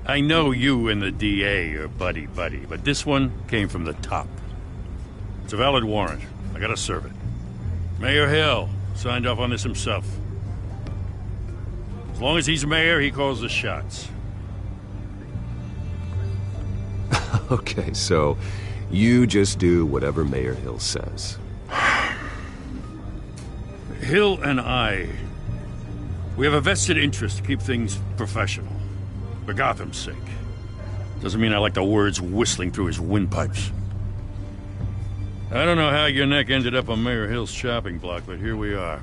I know you and the DA are buddy-buddy, but this one came from the top. It's a valid warrant. I gotta serve it. Mayor Hill signed off on this himself. As long as he's mayor, he calls the shots. Okay, so you just do whatever Mayor Hill says. Hill and I, we have a vested interest to keep things professional. For Gotham's sake. Doesn't mean I like the words whistling through his windpipes. I don't know how your neck ended up on Mayor Hill's chopping block, but here we are.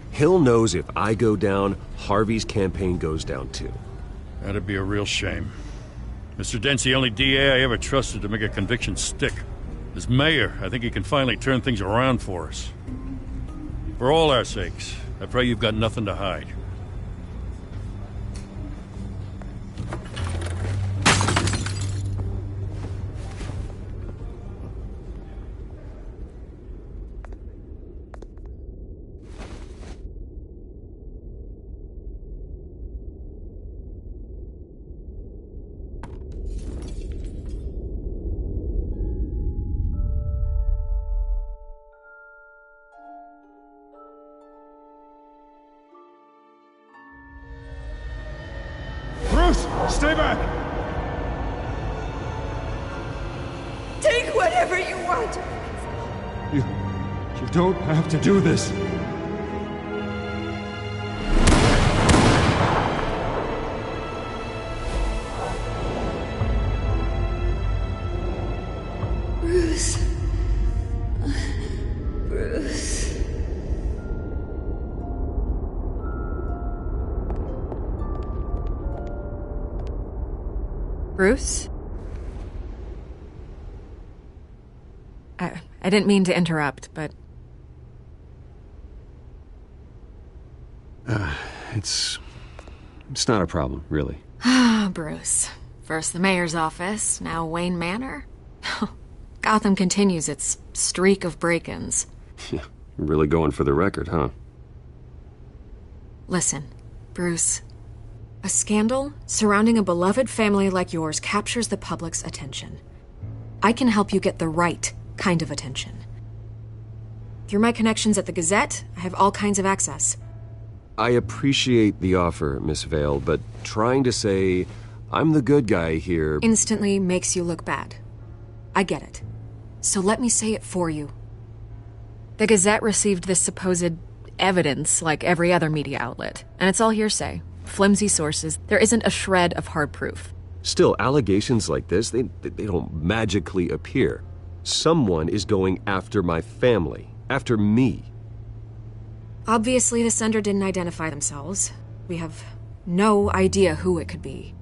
Hill knows if I go down, Harvey's campaign goes down too. That'd be a real shame. Mr. Dent's the only DA I ever trusted to make a conviction stick. As mayor, I think he can finally turn things around for us. For all our sakes, I pray you've got nothing to hide. Stay back! Take whatever you want! You don't have to do this. Bruce. Bruce. Bruce? I didn't mean to interrupt, but... It's not a problem, really. Ah, Bruce. First the mayor's office, now Wayne Manor. Gotham continues its streak of break-ins. Yeah, really going for the record, huh? Listen, Bruce. A scandal surrounding a beloved family like yours captures the public's attention. I can help you get the right kind of attention. Through my connections at the Gazette, I have all kinds of access. I appreciate the offer, Miss Vale, but trying to say I'm the good guy here... instantly makes you look bad. I get it. So let me say it for you. The Gazette received this supposed evidence like every other media outlet, and it's all hearsay. Flimsy sources. There isn't a shred of hard proof. Still, allegations like this, they don't magically appear. Someone is going after my family. After me. Obviously, the sender didn't identify themselves. We have no idea who it could be.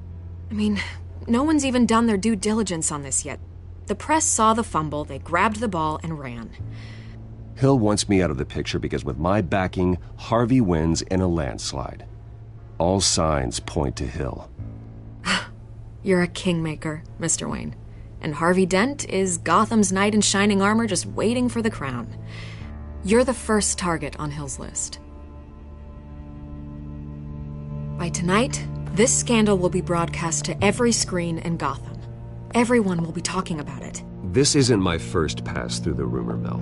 I mean, no one's even done their due diligence on this yet. The press saw the fumble, they grabbed the ball and ran. Hill wants me out of the picture because with my backing, Harvey wins in a landslide. All signs point to Hill. You're a kingmaker, Mr. Wayne. And Harvey Dent is Gotham's knight in shining armor just waiting for the crown. You're the first target on Hill's list. By tonight, this scandal will be broadcast to every screen in Gotham. Everyone will be talking about it. This isn't my first pass through the rumor mill.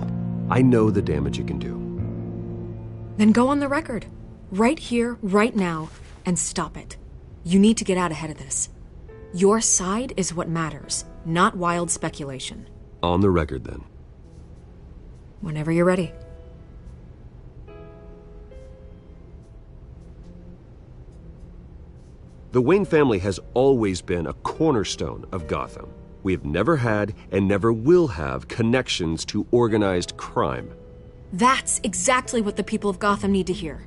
I know the damage it can do. Then go on the record. Right here, right now, and stop it. You need to get out ahead of this. Your side is what matters, not wild speculation. On the record, then. Whenever you're ready. The Wayne family has always been a cornerstone of Gotham. We have never had and never will have connections to organized crime. That's exactly what the people of Gotham need to hear.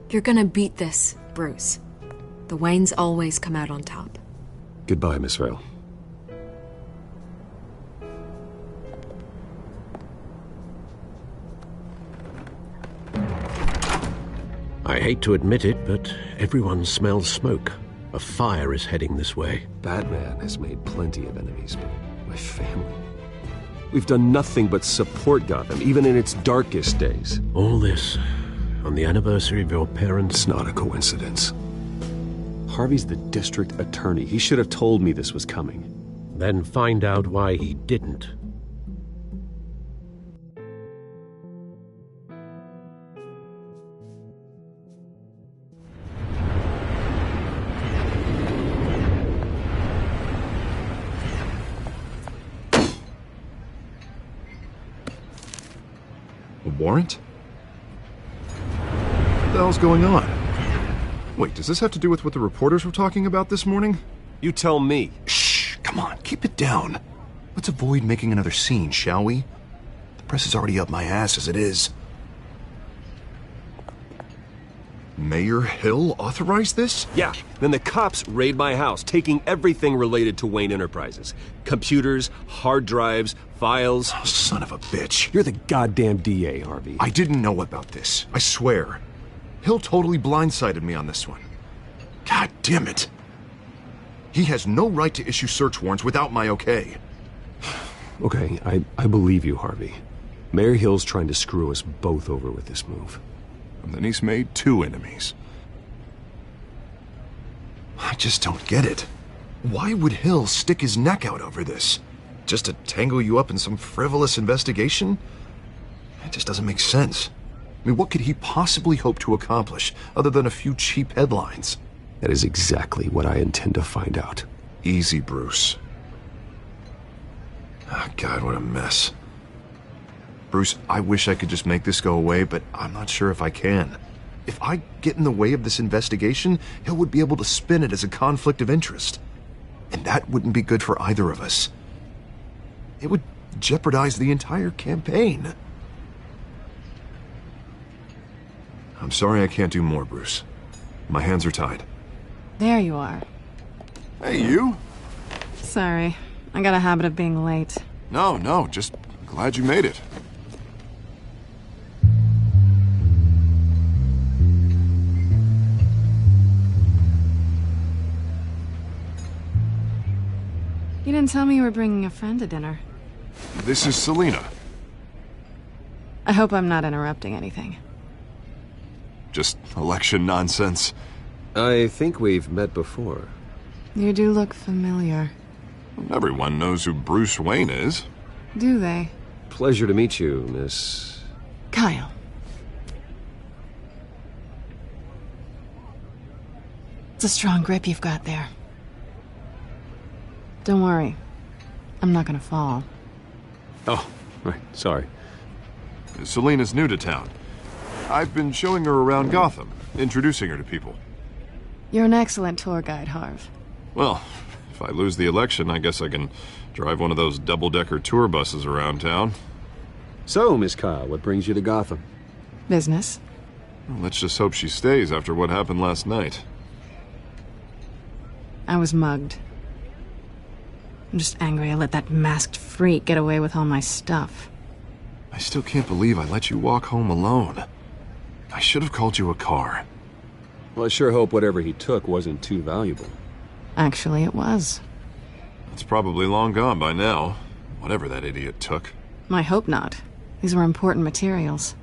You're gonna beat this, Bruce. The Waynes always come out on top. Goodbye, Miss Vale. I hate to admit it, but everyone smells smoke. A fire is heading this way. Batman has made plenty of enemies, but my family... We've done nothing but support Gotham, even in its darkest days. All this on the anniversary of your parents'... It's not a coincidence. Harvey's the district attorney. He should have told me this was coming. Then find out why he didn't. A warrant? What the hell's going on? Wait, does this have to do with what the reporters were talking about this morning? You tell me. Shh, come on, keep it down. Let's avoid making another scene, shall we? The press is already up my ass as it is. Mayor Hill authorized this? Yeah, then the cops raid my house, taking everything related to Wayne Enterprises. Computers, hard drives, files. Oh, son of a bitch. You're the goddamn DA, Harvey. I didn't know about this, I swear. Hill totally blindsided me on this one. God damn it. He has no right to issue search warrants without my okay. Okay, I believe you, Harvey. Mayor Hill's trying to screw us both over with this move. And then he's made 2 enemies. I just don't get it. Why would Hill stick his neck out over this? Just to tangle you up in some frivolous investigation? It just doesn't make sense. I mean, what could he possibly hope to accomplish other than a few cheap headlines? That is exactly what I intend to find out. Easy, Bruce. Oh, God, what a mess. Bruce, I wish I could just make this go away, but I'm not sure if I can. If I get in the way of this investigation, Hill would be able to spin it as a conflict of interest. And that wouldn't be good for either of us. It would jeopardize the entire campaign. I'm sorry I can't do more, Bruce. My hands are tied. There you are. Hey, you? Sorry. I got a habit of being late. No, just glad you made it. You didn't tell me you were bringing a friend to dinner. This is Selina. I hope I'm not interrupting anything. Just election nonsense. I think we've met before. You do look familiar. Everyone knows who Bruce Wayne is. Do they? Pleasure to meet you, Miss... Kyle. It's a strong grip you've got there. Don't worry. I'm not gonna fall. Oh, right, sorry. Selina's new to town. I've been showing her around Gotham, introducing her to people. You're an excellent tour guide, Harv. Well, if I lose the election, I guess I can drive one of those double-decker tour buses around town. So, Miss Kyle, what brings you to Gotham? Business. Well, let's just hope she stays after what happened last night. I was mugged. I'm just angry I let that masked freak get away with all my stuff. I still can't believe I let you walk home alone. I should have called you a car. Well, I sure hope whatever he took wasn't too valuable. Actually, it was. It's probably long gone by now, whatever that idiot took. I hope not. These were important materials.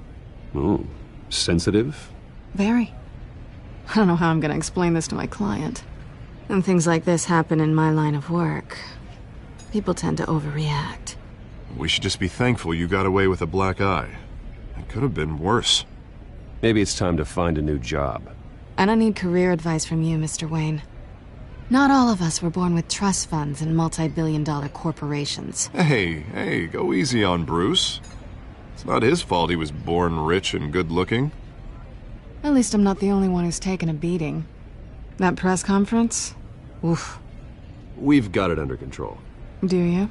Ooh, sensitive? Very. I don't know how I'm gonna explain this to my client. When things like this happen in my line of work, people tend to overreact. We should just be thankful you got away with a black eye. It could have been worse. Maybe it's time to find a new job. I don't need career advice from you, Mr. Wayne. Not all of us were born with trust funds and multi-billion-dollar corporations. Hey, go easy on Bruce. It's not his fault he was born rich and good-looking. At least I'm not the only one who's taken a beating. That press conference? Oof. We've got it under control. Do you?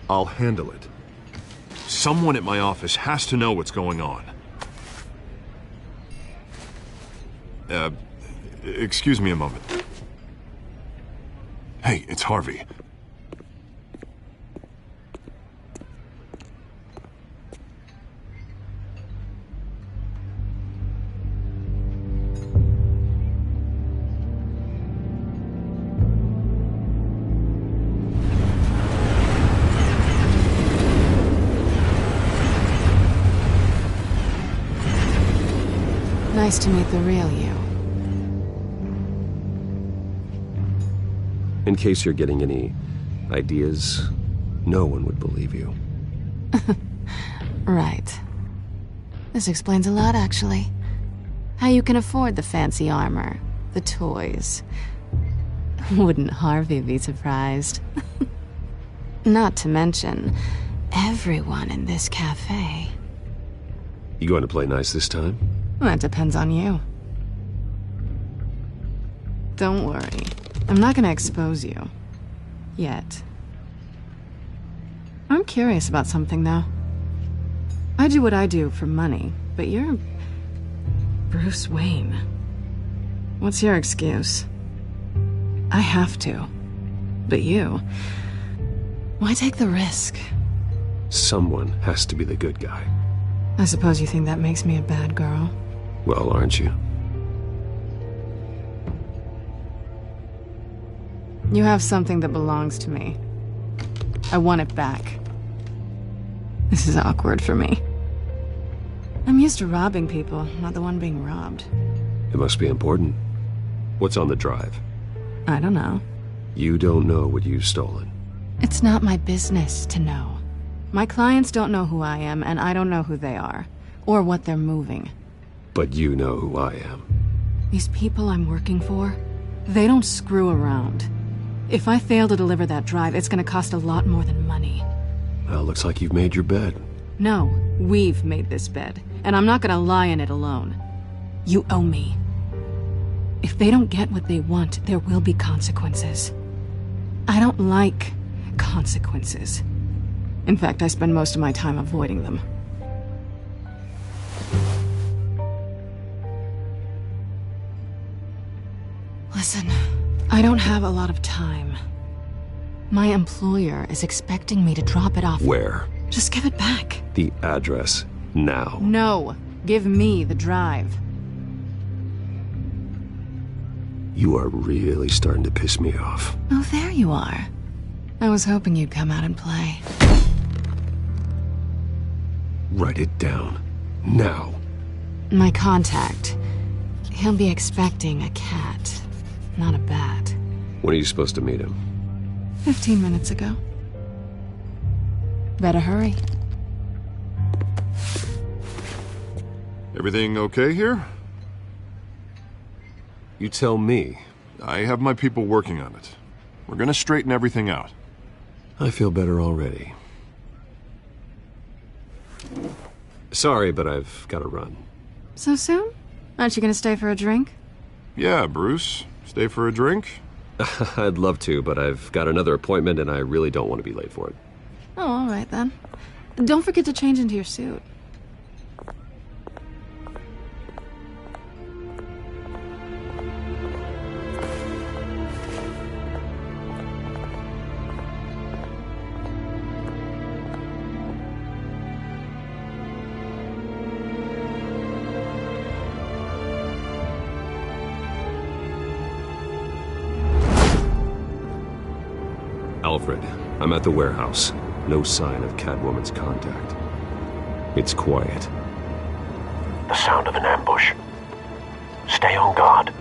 I'll handle it. Someone at my office has to know what's going on. Excuse me a moment. Hey, it's Harvey. Nice to meet the real you. In case you're getting any ideas, no one would believe you. Right. This explains a lot, actually. How you can afford the fancy armor, the toys. Wouldn't Harvey be surprised? Not to mention, everyone in this cafe. You going to play nice this time? That depends on you. Don't worry. I'm not gonna expose you. Yet. I'm curious about something, though. I do what I do for money, but you're Bruce Wayne. What's your excuse? I have to. But you... why take the risk? Someone has to be the good guy. I suppose you think that makes me a bad girl? Well, aren't you? You have something that belongs to me. I want it back. This is awkward for me. I'm used to robbing people, not the one being robbed. It must be important. What's on the drive? I don't know. You don't know what you've stolen. It's not my business to know. My clients don't know who I am, and I don't know who they are, or what they're moving. But you know who I am. These people I'm working for, they don't screw around. If I fail to deliver that drive, it's gonna cost a lot more than money. Well, looks like you've made your bed. No, we've made this bed, and I'm not gonna lie in it alone. You owe me. If they don't get what they want, there will be consequences. I don't like consequences. In fact, I spend most of my time avoiding them. Listen, I don't have a lot of time. My employer is expecting me to drop it off. Where? Just give it back. The address, now. No, give me the drive. You are really starting to piss me off. Oh, there you are. I was hoping you'd come out and play. Write it down. Now. My contact. He'll be expecting a cat, not a bat. When are you supposed to meet him? 15 minutes ago. Better hurry. Everything okay here? You tell me. I have my people working on it. We're gonna straighten everything out. I feel better already. Sorry, but I've got to run. So soon? Aren't you gonna stay for a drink? Yeah, Bruce. Stay for a drink? I'd love to, but I've got another appointment and I really don't want to be late for it. Oh, all right then. Don't forget to change into your suit. Alfred, I'm at the warehouse. No sign of Catwoman's contact. It's quiet. The sound of an ambush. Stay on guard.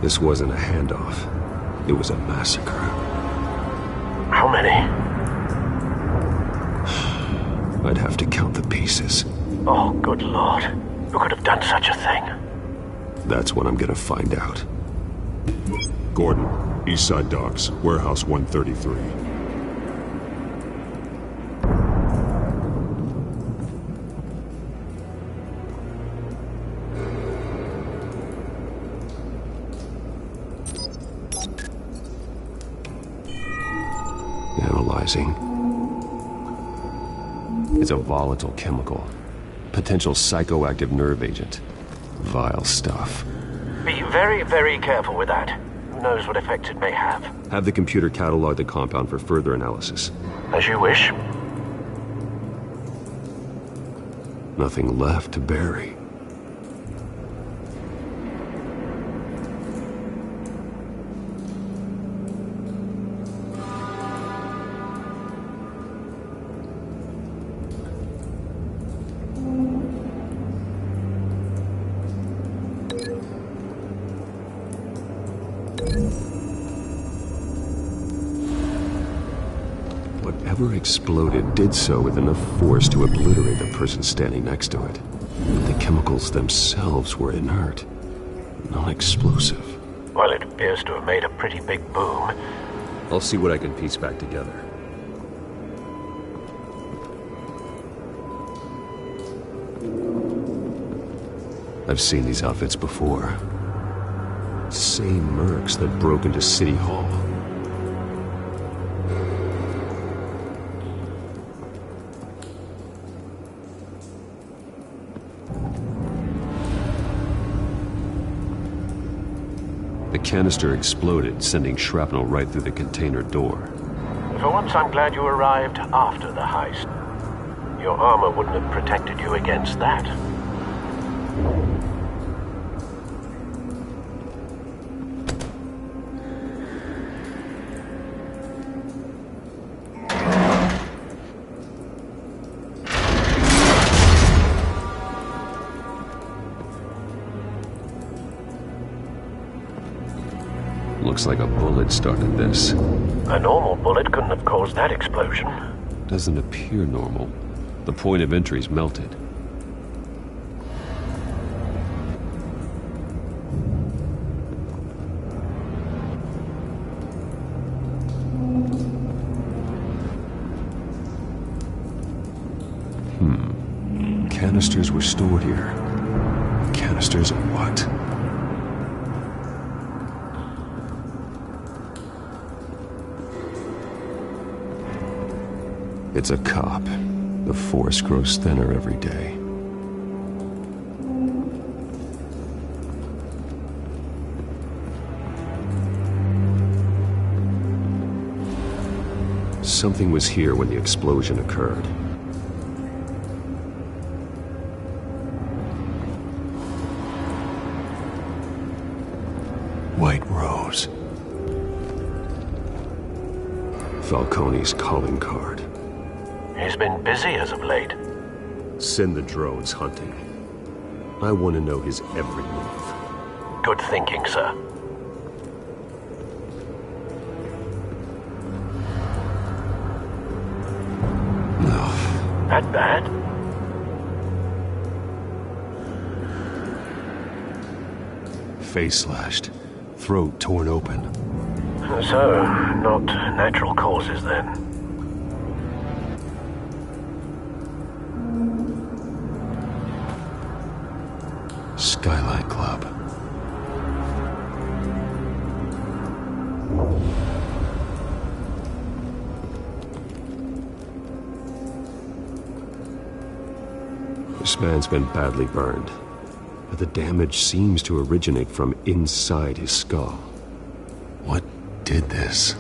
This wasn't a handoff. It was a massacre. How many? I'd have to count the pieces. Oh, good lord. Who could have done such a thing? That's what I'm gonna find out. Gordon, Eastside Docks, Warehouse 133. Analyzing. It's a volatile chemical. Potential psychoactive nerve agent. Vile stuff. Be very, very careful with that. Who knows what effects it may have. Have the computer catalog the compound for further analysis. As you wish. Nothing left to bury. Whatever exploded did so with enough force to obliterate the person standing next to it. But the chemicals themselves were inert, non-explosive. Well, it appears to have made a pretty big boom. I'll see what I can piece back together. I've seen these outfits before. Same mercs that broke into City Hall. The canister exploded, sending shrapnel right through the container door. For once, I'm glad you arrived after the heist. Your armor wouldn't have protected you against that. Looks like a bullet started this. A normal bullet couldn't have caused that explosion. Doesn't appear normal. The point of entry's melted. Canisters were stored here. Canisters of what? It's a cop. The force grows thinner every day. Something was here when the explosion occurred. White Rose. Falcone's calling card. He's been busy as of late. Send the drones hunting. I want to know his every move. Good thinking, sir. No. That bad? Face slashed. Throat torn open. So, not natural causes then. Skyline Club. This man's been badly burned, but the damage seems to originate from inside his skull. What did this?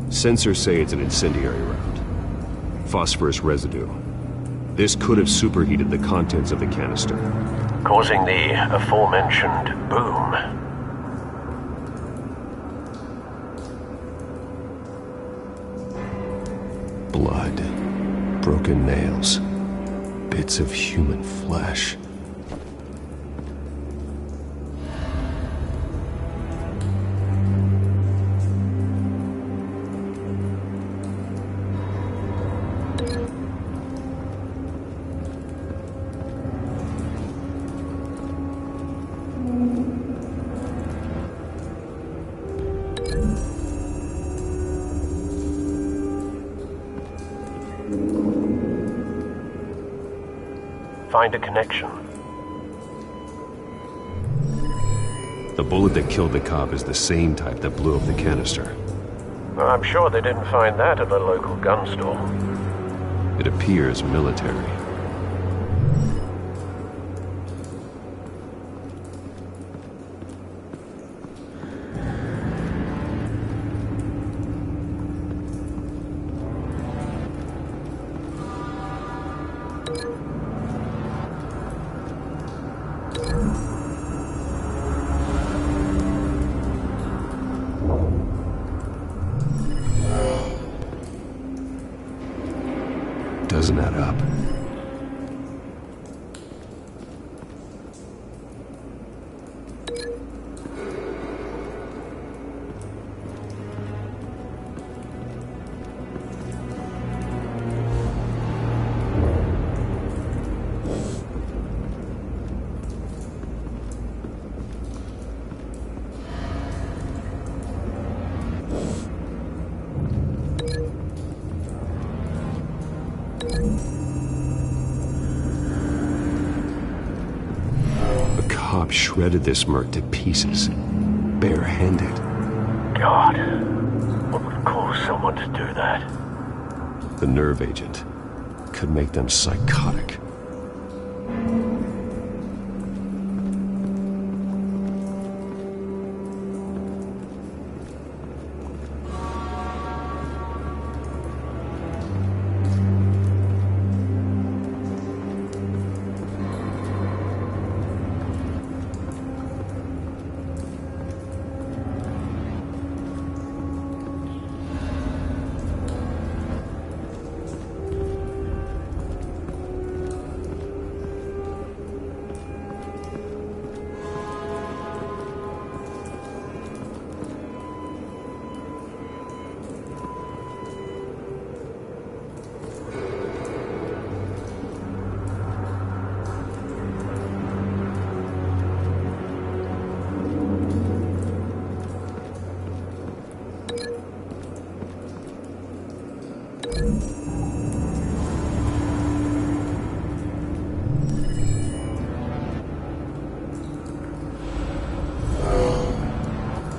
Sensors say it's an incendiary round. Phosphorus residue. This could have superheated the contents of the canister, causing the aforementioned boom. Blood, broken nails, bits of human flesh. Find a connection. The bullet that killed the cop is the same type that blew up the canister. I'm sure they didn't find that at a local gun store. It appears military. Doesn't add up. Shredded this merc to pieces, barehanded. God, what would cause someone to do that? The nerve agent could make them psychotic.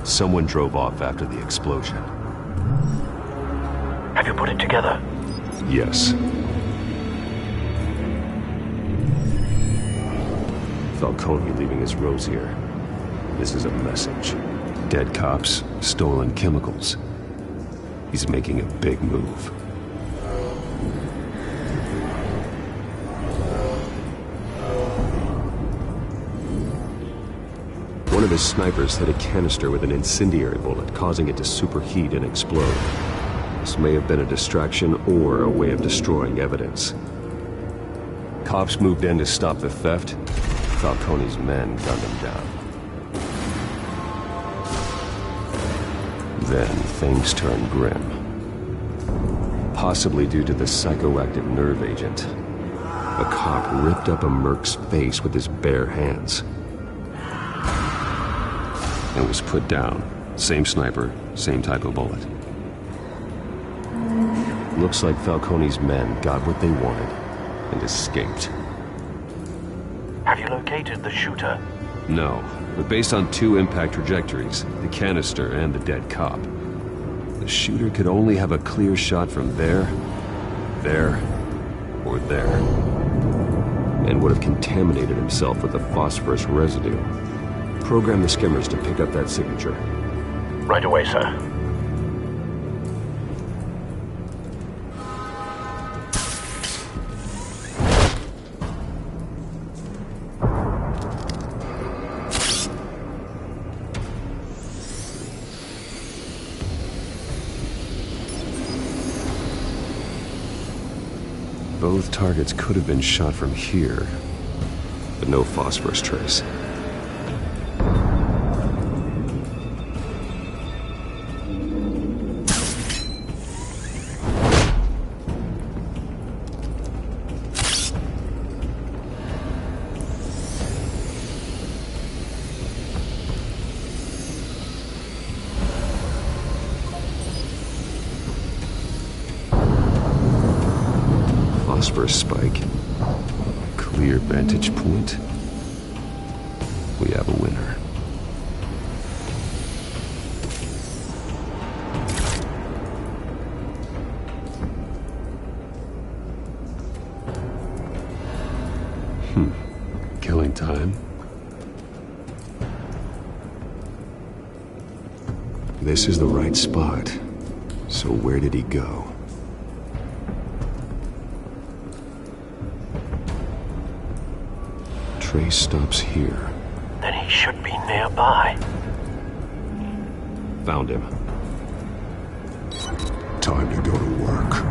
Someone drove off after the explosion. Have you put it together? Yes. Falcone leaving his rose here. This is a message. Dead cops, stolen chemicals. He's making a big move. One of his snipers hit a canister with an incendiary bullet, causing it to superheat and explode. This may have been a distraction or a way of destroying evidence. Cops moved in to stop the theft. Falcone's men gunned him down. Then things turned grim. Possibly due to the psychoactive nerve agent. A cop ripped up a merc's face with his bare hands. And was put down. Same sniper, same type of bullet. Looks like Falcone's men got what they wanted and escaped. Have you located the shooter? No, but based on two impact trajectories, the canister and the dead cop, the shooter could only have a clear shot from there, or there, and would have contaminated himself with the phosphorus residue. Program the skimmers to pick up that signature. Right away, sir. Both targets could have been shot from here, but no phosphorus trace. Phosphorus spike. Clear vantage point. We have a winner. Killing time. This is the right spot. So where did he go? Trace stops here. Then he should be nearby. Found him. Time to go to work.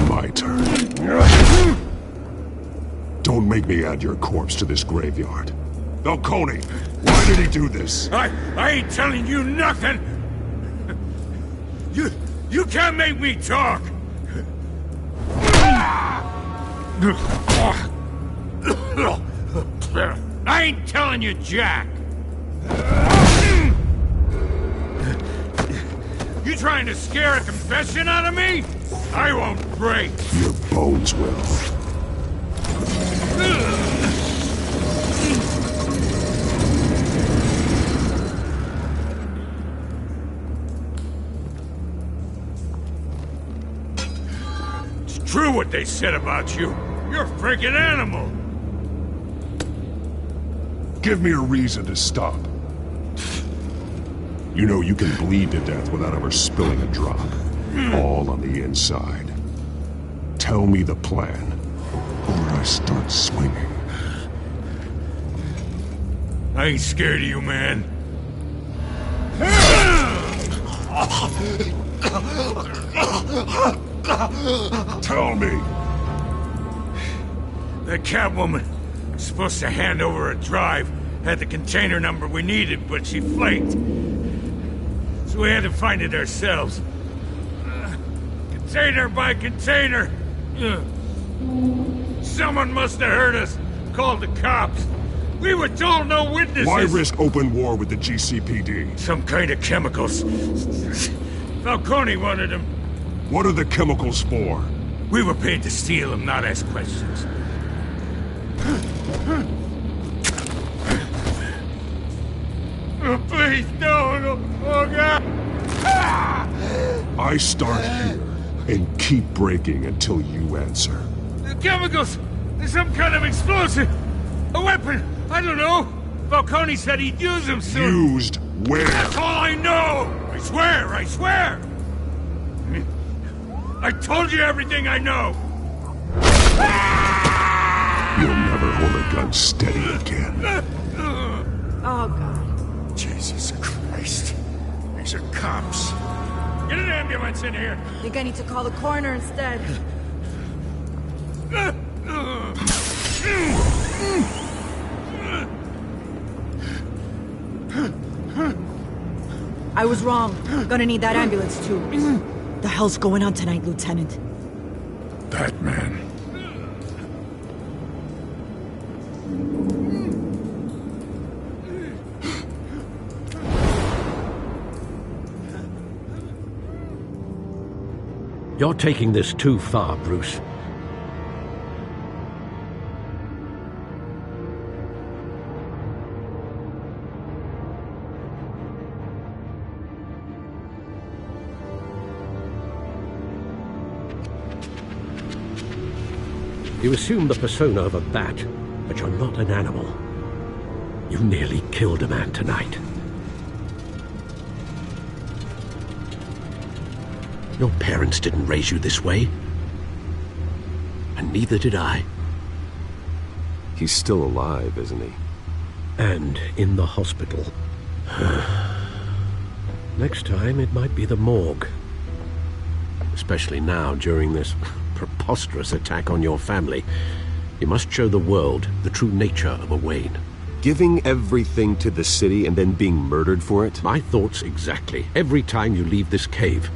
My turn. Don't make me add your corpse to this graveyard. Falcone, why did he do this? I ain't telling you nothing! You can't make me talk! I ain't telling you jack! You trying to scare a confession out of me? I won't break! Your bones will. True what they said about you. You're a freaking animal. Give me a reason to stop. You know you can bleed to death without ever spilling a drop. All on the inside. Tell me the plan, or I start swinging. I ain't scared of you, man. Tell me! The Catwoman was supposed to hand over a drive, had the container number we needed, but she flaked. So we had to find it ourselves. Container by container. Someone must have heard us, called the cops. We were told no witnesses. Why risk open war with the GCPD? Some kind of chemicals. Falcone wanted them. What are the chemicals for? We were paid to steal them, not ask questions. Oh, please, no. Oh, God. I start here and keep breaking until you answer. The chemicals! There's some kind of explosive! A weapon! I don't know! Falcone said he'd use them soon! Used where? That's all I know! I swear! I told you everything I know! You'll never hold a gun steady again. Oh, God. Jesus Christ. These are cops. Get an ambulance in here! Think I need to call the coroner instead. I was wrong. Gonna need that ambulance too. The hell's going on tonight, Lieutenant? Batman. You're taking this too far, Bruce. You assume the persona of a bat, but you're not an animal. You nearly killed a man tonight. Your parents didn't raise you this way. And neither did I. He's still alive, isn't he? And in the hospital. Next time, it might be the morgue. Especially now, during this preposterous attack on your family. You must show the world the true nature of a Wayne. Giving everything to the city and then being murdered for it? My thoughts exactly. Every time you leave this cave.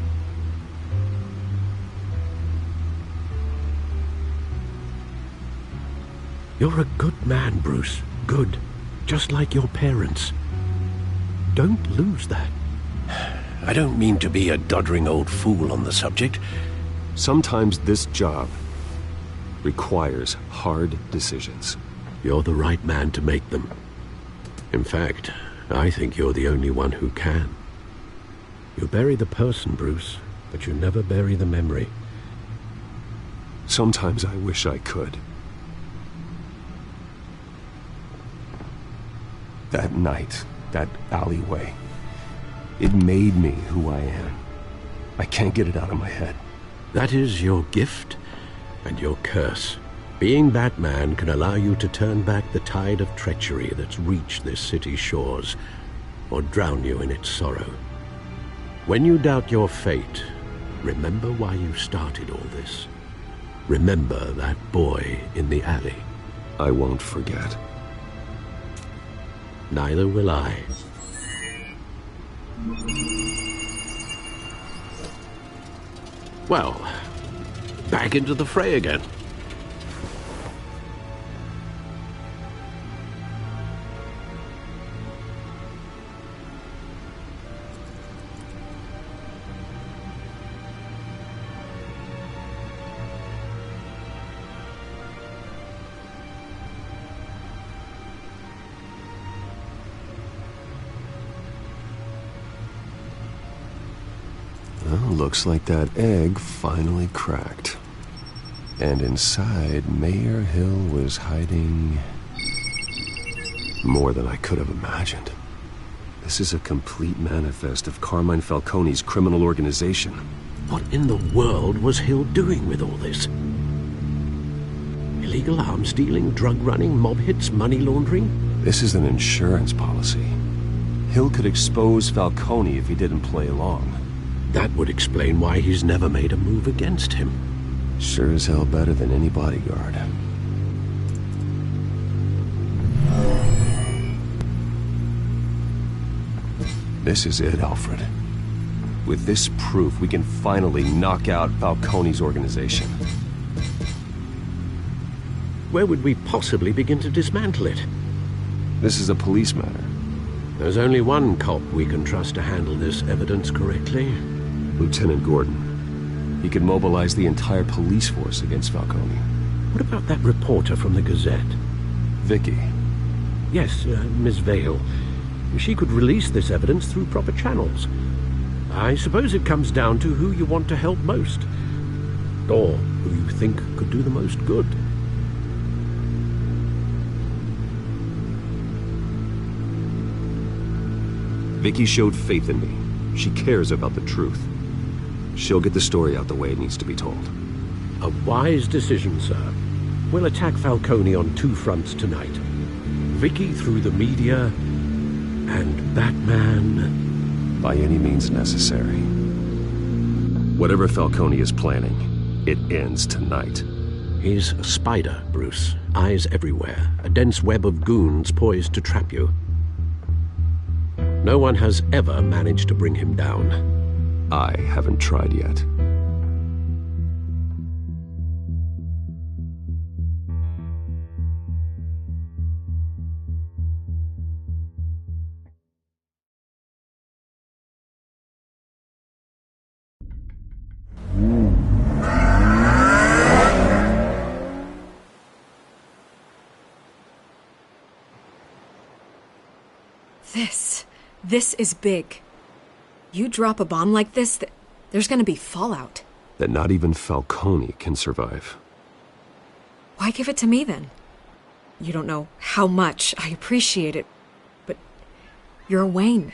You're a good man, Bruce. Good. Just like your parents. Don't lose that. I don't mean to be a doddering old fool on the subject. Sometimes this job requires hard decisions. You're the right man to make them. In fact, I think you're the only one who can. You bury the person, Bruce, but you never bury the memory. Sometimes I wish I could. That night, that alleyway, it made me who I am. I can't get it out of my head. That is your gift and your curse. Being Batman can allow you to turn back the tide of treachery that's reached this city's shores, or drown you in its sorrow. When you doubt your fate, remember why you started all this. Remember that boy in the alley. I won't forget. Neither will I. Well, back into the fray again. Looks like that egg finally cracked. And inside, Mayor Hill was hiding more than I could have imagined. This is a complete manifest of Carmine Falcone's criminal organization. What in the world was Hill doing with all this? Illegal arms dealing, drug running, mob hits, money laundering? This is an insurance policy. Hill could expose Falcone if he didn't play along. That would explain why he's never made a move against him. Sure as hell better than any bodyguard. This is it, Alfred. With this proof, we can finally knock out Falcone's organization. Where would we possibly begin to dismantle it? This is a police matter. There's only one cop we can trust to handle this evidence correctly. Lieutenant Gordon. He could mobilize the entire police force against Falcone. What about that reporter from the Gazette? Vicky. Yes, Miss Vale. She could release this evidence through proper channels. I suppose it comes down to who you want to help most. Or who you think could do the most good. Vicky showed faith in me. She cares about the truth. She'll get the story out the way it needs to be told. A wise decision, sir. We'll attack Falcone on two fronts tonight. Vicky through the media, and Batman... by any means necessary. Whatever Falcone is planning, it ends tonight. He's a spider, Bruce. Eyes everywhere. A dense web of goons poised to trap you. No one has ever managed to bring him down. I haven't tried yet. This is big. You drop a bomb like this, there's gonna be fallout. That not even Falcone can survive. Why give it to me, then? You don't know how much I appreciate it, but you're Wayne.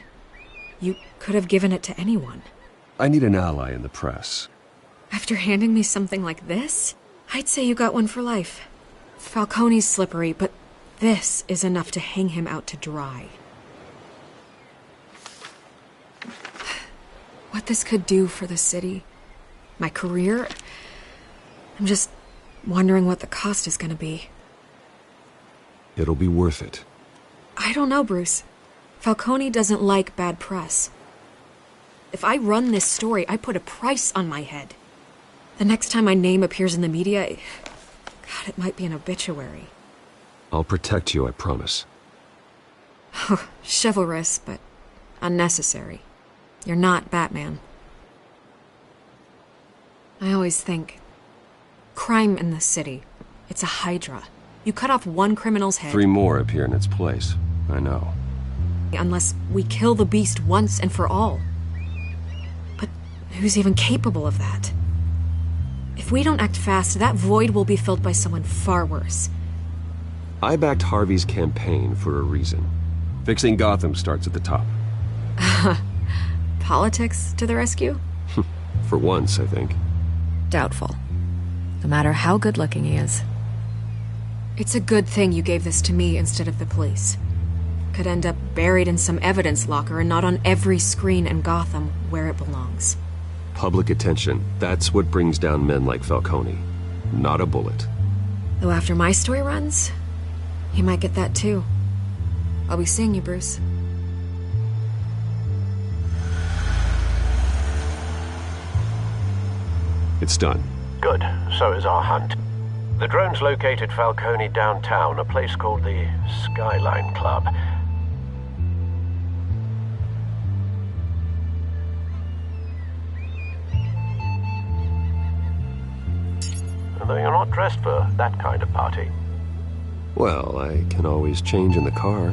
You could have given it to anyone. I need an ally in the press. After handing me something like this, I'd say you got one for life. Falcone's slippery, but This is enough to hang him out to dry. What this could do for the city, my career, I'm just wondering what the cost is gonna be. It'll be worth it. I don't know, Bruce. Falcone doesn't like bad press. If I run this story, I put a price on my head. The next time my name appears in the media, God, it might be an obituary. I'll protect you, I promise. Chivalrous, but unnecessary. You're not Batman. I always think, crime in the city, it's a hydra. You cut off one criminal's head. 3 more appear in its place. I know. Unless we kill the beast once and for all. But who's even capable of that? If we don't act fast, that void will be filled by someone far worse. I backed Harvey's campaign for a reason. Fixing Gotham starts at the top. Politics to the rescue? For once, I think. Doubtful. No matter how good-looking he is. It's a good thing you gave this to me instead of the police. Could end up buried in some evidence locker and not on every screen in Gotham where it belongs. Public attention. That's what brings down men like Falcone. Not a bullet. Though after my story runs, he might get that too. I'll be seeing you, Bruce. It's done. Good. So is our hunt. The drone's located Falcone downtown, a place called the Skyline Club. Although you're not dressed for that kind of party. Well, I can always change in the car.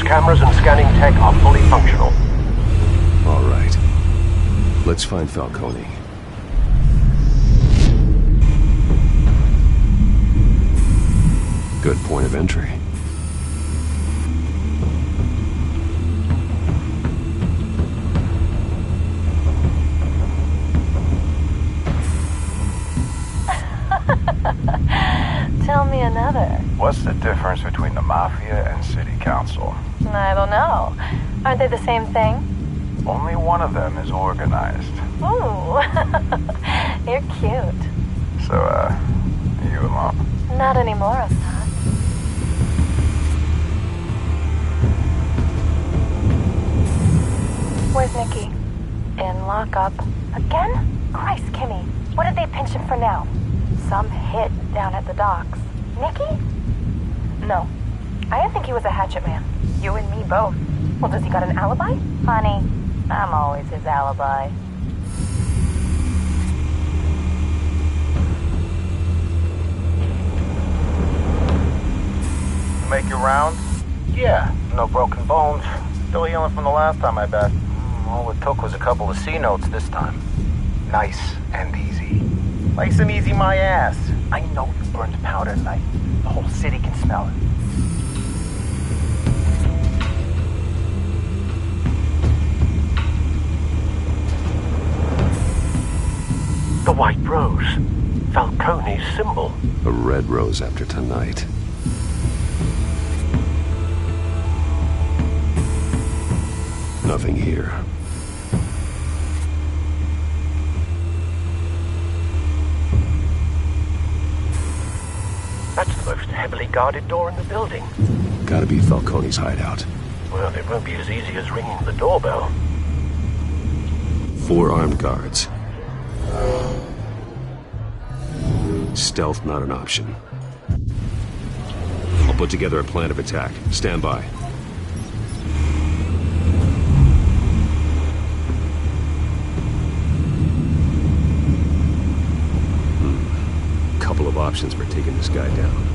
Cameras and scanning tech are fully functional. All right. Let's find Falcone. Good point of entry. Tell me another. What's the difference between the Mafia and City Council? I don't know. Aren't they the same thing? Only one of them is organized. Ooh. You're cute. So, you alone? Not anymore, Assad. Where's Nikki? In lockup. Again? Christ, Kimmy. What did they pinch him for now? Some hit down at the docks. Nikki? No. I didn't think he was a hatchet man. You and me both. Well, does he got an alibi? Honey, I'm always his alibi. Make your round? Yeah, no broken bones. Still healing from the last time, I bet. All it took was a couple of C notes this time. Nice and easy. Nice and easy my ass. I know you burned powder tonight. The whole city can smell it. The white rose. Falcone's symbol. A red rose after tonight. Nothing here. That's the most heavily guarded door in the building. Gotta be Falcone's hideout. Well, it won't be as easy as ringing the doorbell. 4 armed guards. Stealth not an option. I'll put together a plan of attack. Stand by. Couple of options for taking this guy down.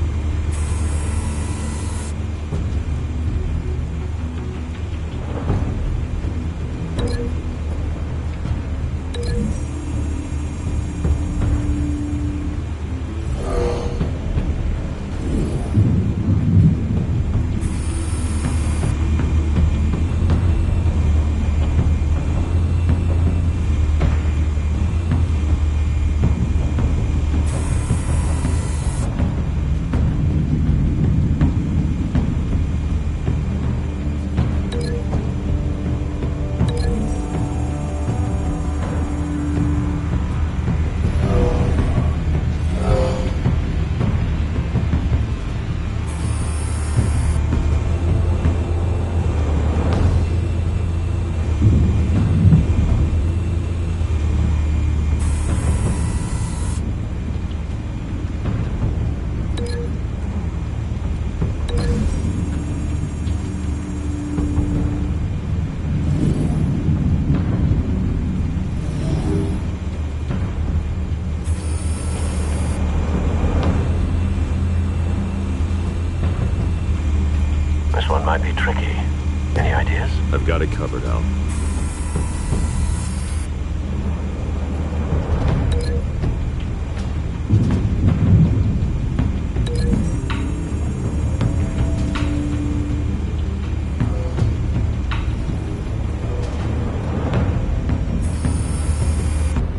This one might be tricky. Any ideas? I've got it covered, Al.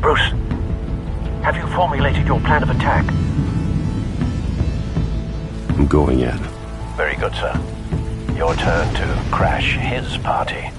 Bruce, have you formulated your plan of attack? I'm going in. Very good, sir. Your turn to crash his party.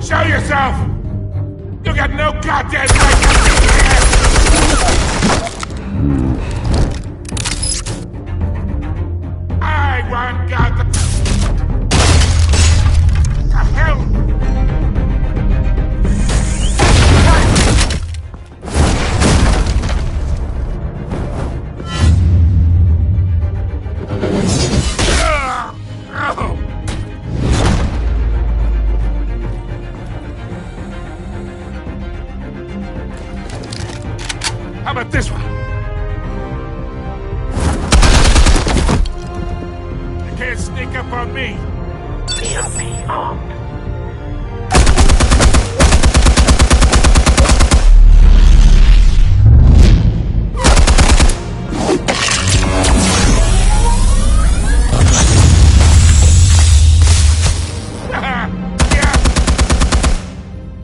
Show yourself! You got no goddamn right to be here! I want God. The hell? How about this one? You can't sneak up on me. EMP armed.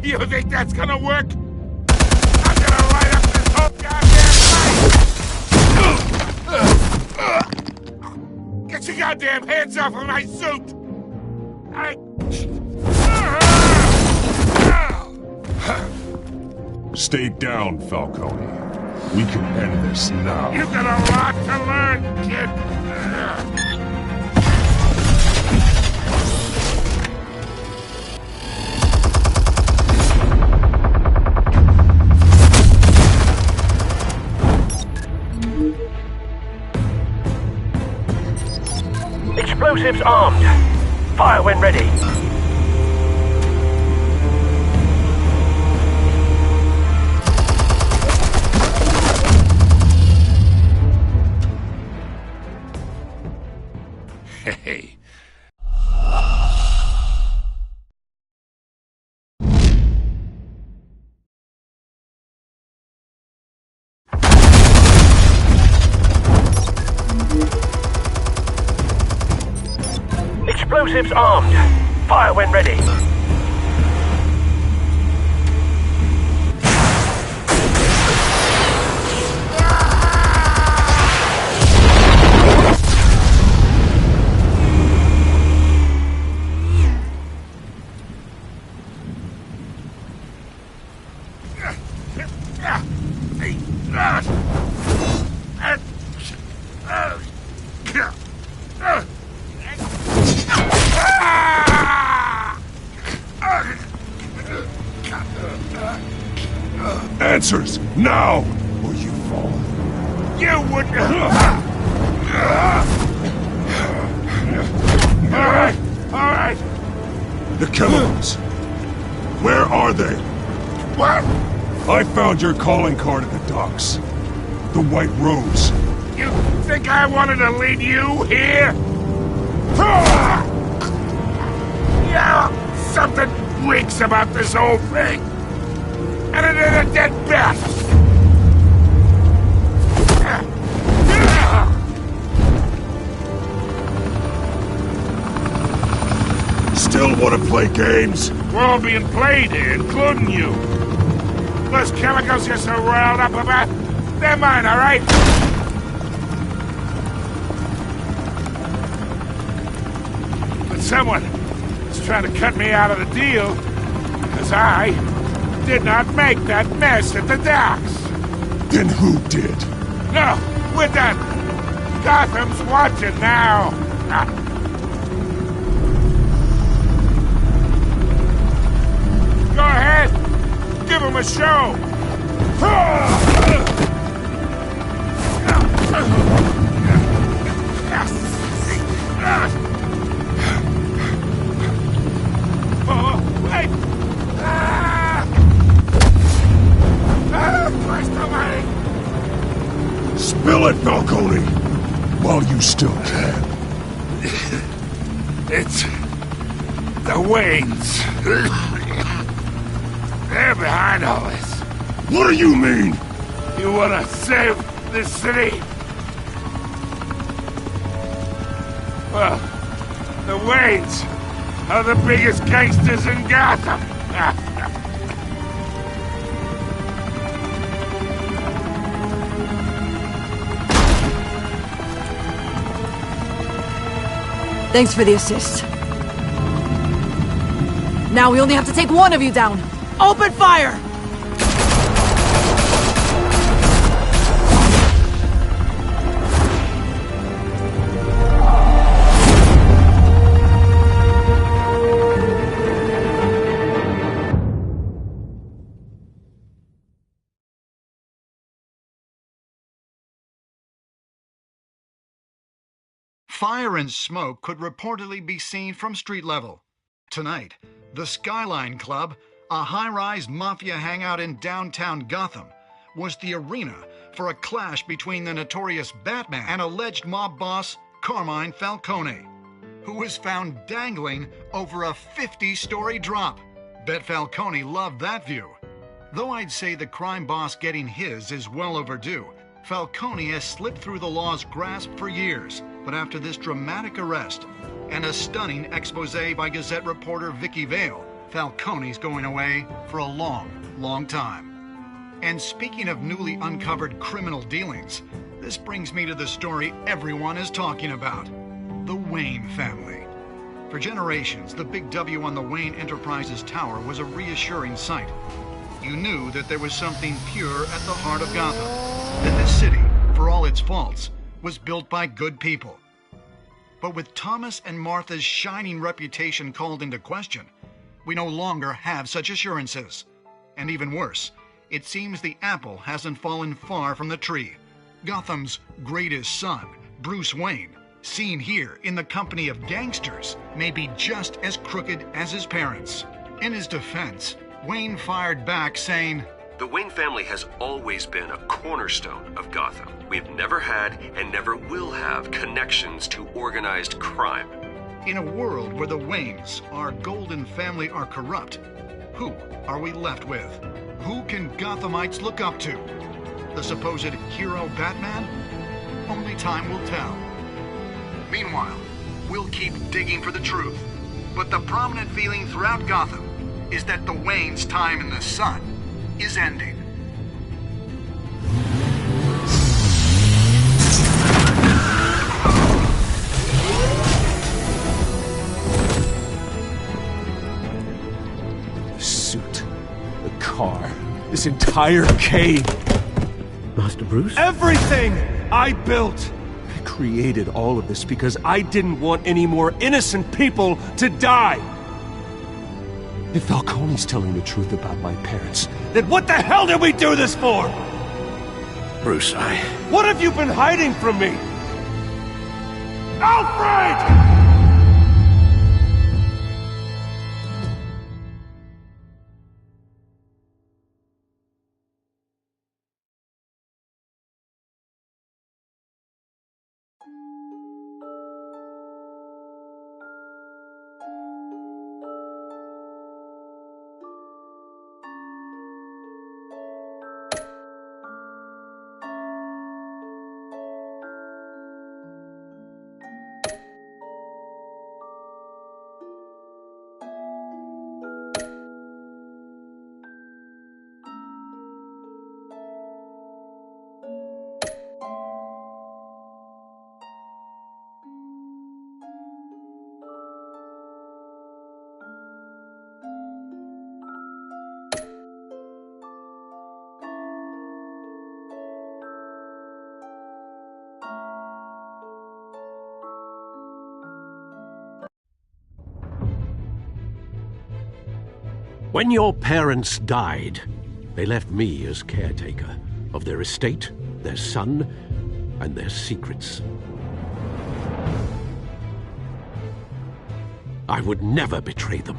You think that's gonna work? I'm gonna light up this whole goddamn place! Get your goddamn hands off of my suit! Stay down, Falcone. We can end this now. You got a lot to learn, kid! Explosives armed. Fire when ready. Hey. Explosives armed. Fire when ready. Answers, now, or you fall. You wouldn't... All right. The chemicals. Where are they? What? I found your calling card at the docks. The White Rose. You think I wanted to lead you here? Yeah, something reeks about this whole thing. And it is a dead bat! Still want to play games? We're all being played here, including you. Those chemicals you're so riled up about, they're mine, all right? But someone is trying to cut me out of the deal, because I did not make that mess at the docks. Then who did? No, we're done. Gotham's watching now. Go ahead. Give him a show. Oh, wait. Christ almighty! Spill it, Falcone! While you still can. It's... the Waynes. They're behind all this. What do you mean? You wanna save this city? Well, the Waynes are the biggest gangsters in Gotham. Thanks for the assist. Now we only have to take one of you down. Open fire! Fire and smoke could reportedly be seen from street level. Tonight, the Skyline Club, a high-rise mafia hangout in downtown Gotham, was the arena for a clash between the notorious Batman and alleged mob boss Carmine Falcone, who was found dangling over a 50-story drop. Bet Falcone loved that view. Though I'd say the crime boss getting his is well overdue, Falcone has slipped through the law's grasp for years. But after this dramatic arrest and a stunning expose by Gazette reporter Vicky Vale, Falcone's going away for a long, long time. And speaking of newly uncovered criminal dealings, this brings me to the story everyone is talking about. The Wayne family. For generations, the big W on the Wayne Enterprises tower was a reassuring sight. You knew that there was something pure at the heart of Gotham. That this city, for all its faults, was built by good people. But with Thomas and Martha's shining reputation called into question, we no longer have such assurances. And even worse, it seems the apple hasn't fallen far from the tree. Gotham's greatest son, Bruce Wayne, seen here in the company of gangsters, may be just as crooked as his parents. In his defense, Wayne fired back saying, "The Wayne family has always been a cornerstone of Gotham. We've never had and never will have connections to organized crime." In a world where the Waynes, our golden family, are corrupt, who are we left with? Who can Gothamites look up to? The supposed hero Batman? Only time will tell. Meanwhile, we'll keep digging for the truth. But the prominent feeling throughout Gotham is that the Waynes' time in the sun is ending. The suit, the car, this entire cave. Master Bruce? Everything I built! I created all of this because I didn't want any more innocent people to die! If Falcone's telling the truth about my parents, then what the hell did we do this for? Bruce, What have you been hiding from me? Alfred! When your parents died, they left me as caretaker of their estate, their son, and their secrets. I would never betray them.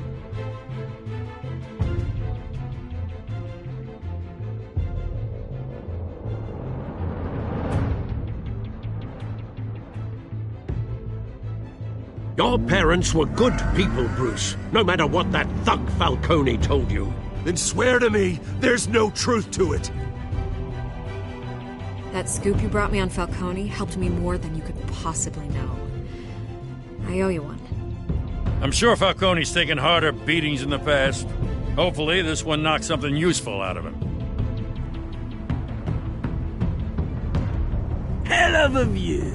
Your parents were good people, Bruce, no matter what that thug Falcone told you. Then swear to me there's no truth to it. That scoop you brought me on Falcone helped me more than you could possibly know. I owe you one. I'm sure Falcone's taken harder beatings in the past. Hopefully, this one knocks something useful out of him. Hell of a view.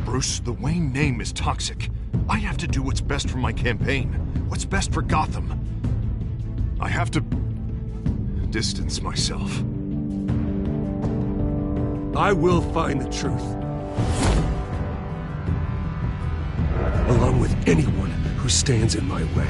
Bruce, the Wayne name is toxic. I have to do what's best for my campaign. What's best for Gotham. I have to distance myself. I will find the truth. Along with anyone who stands in my way.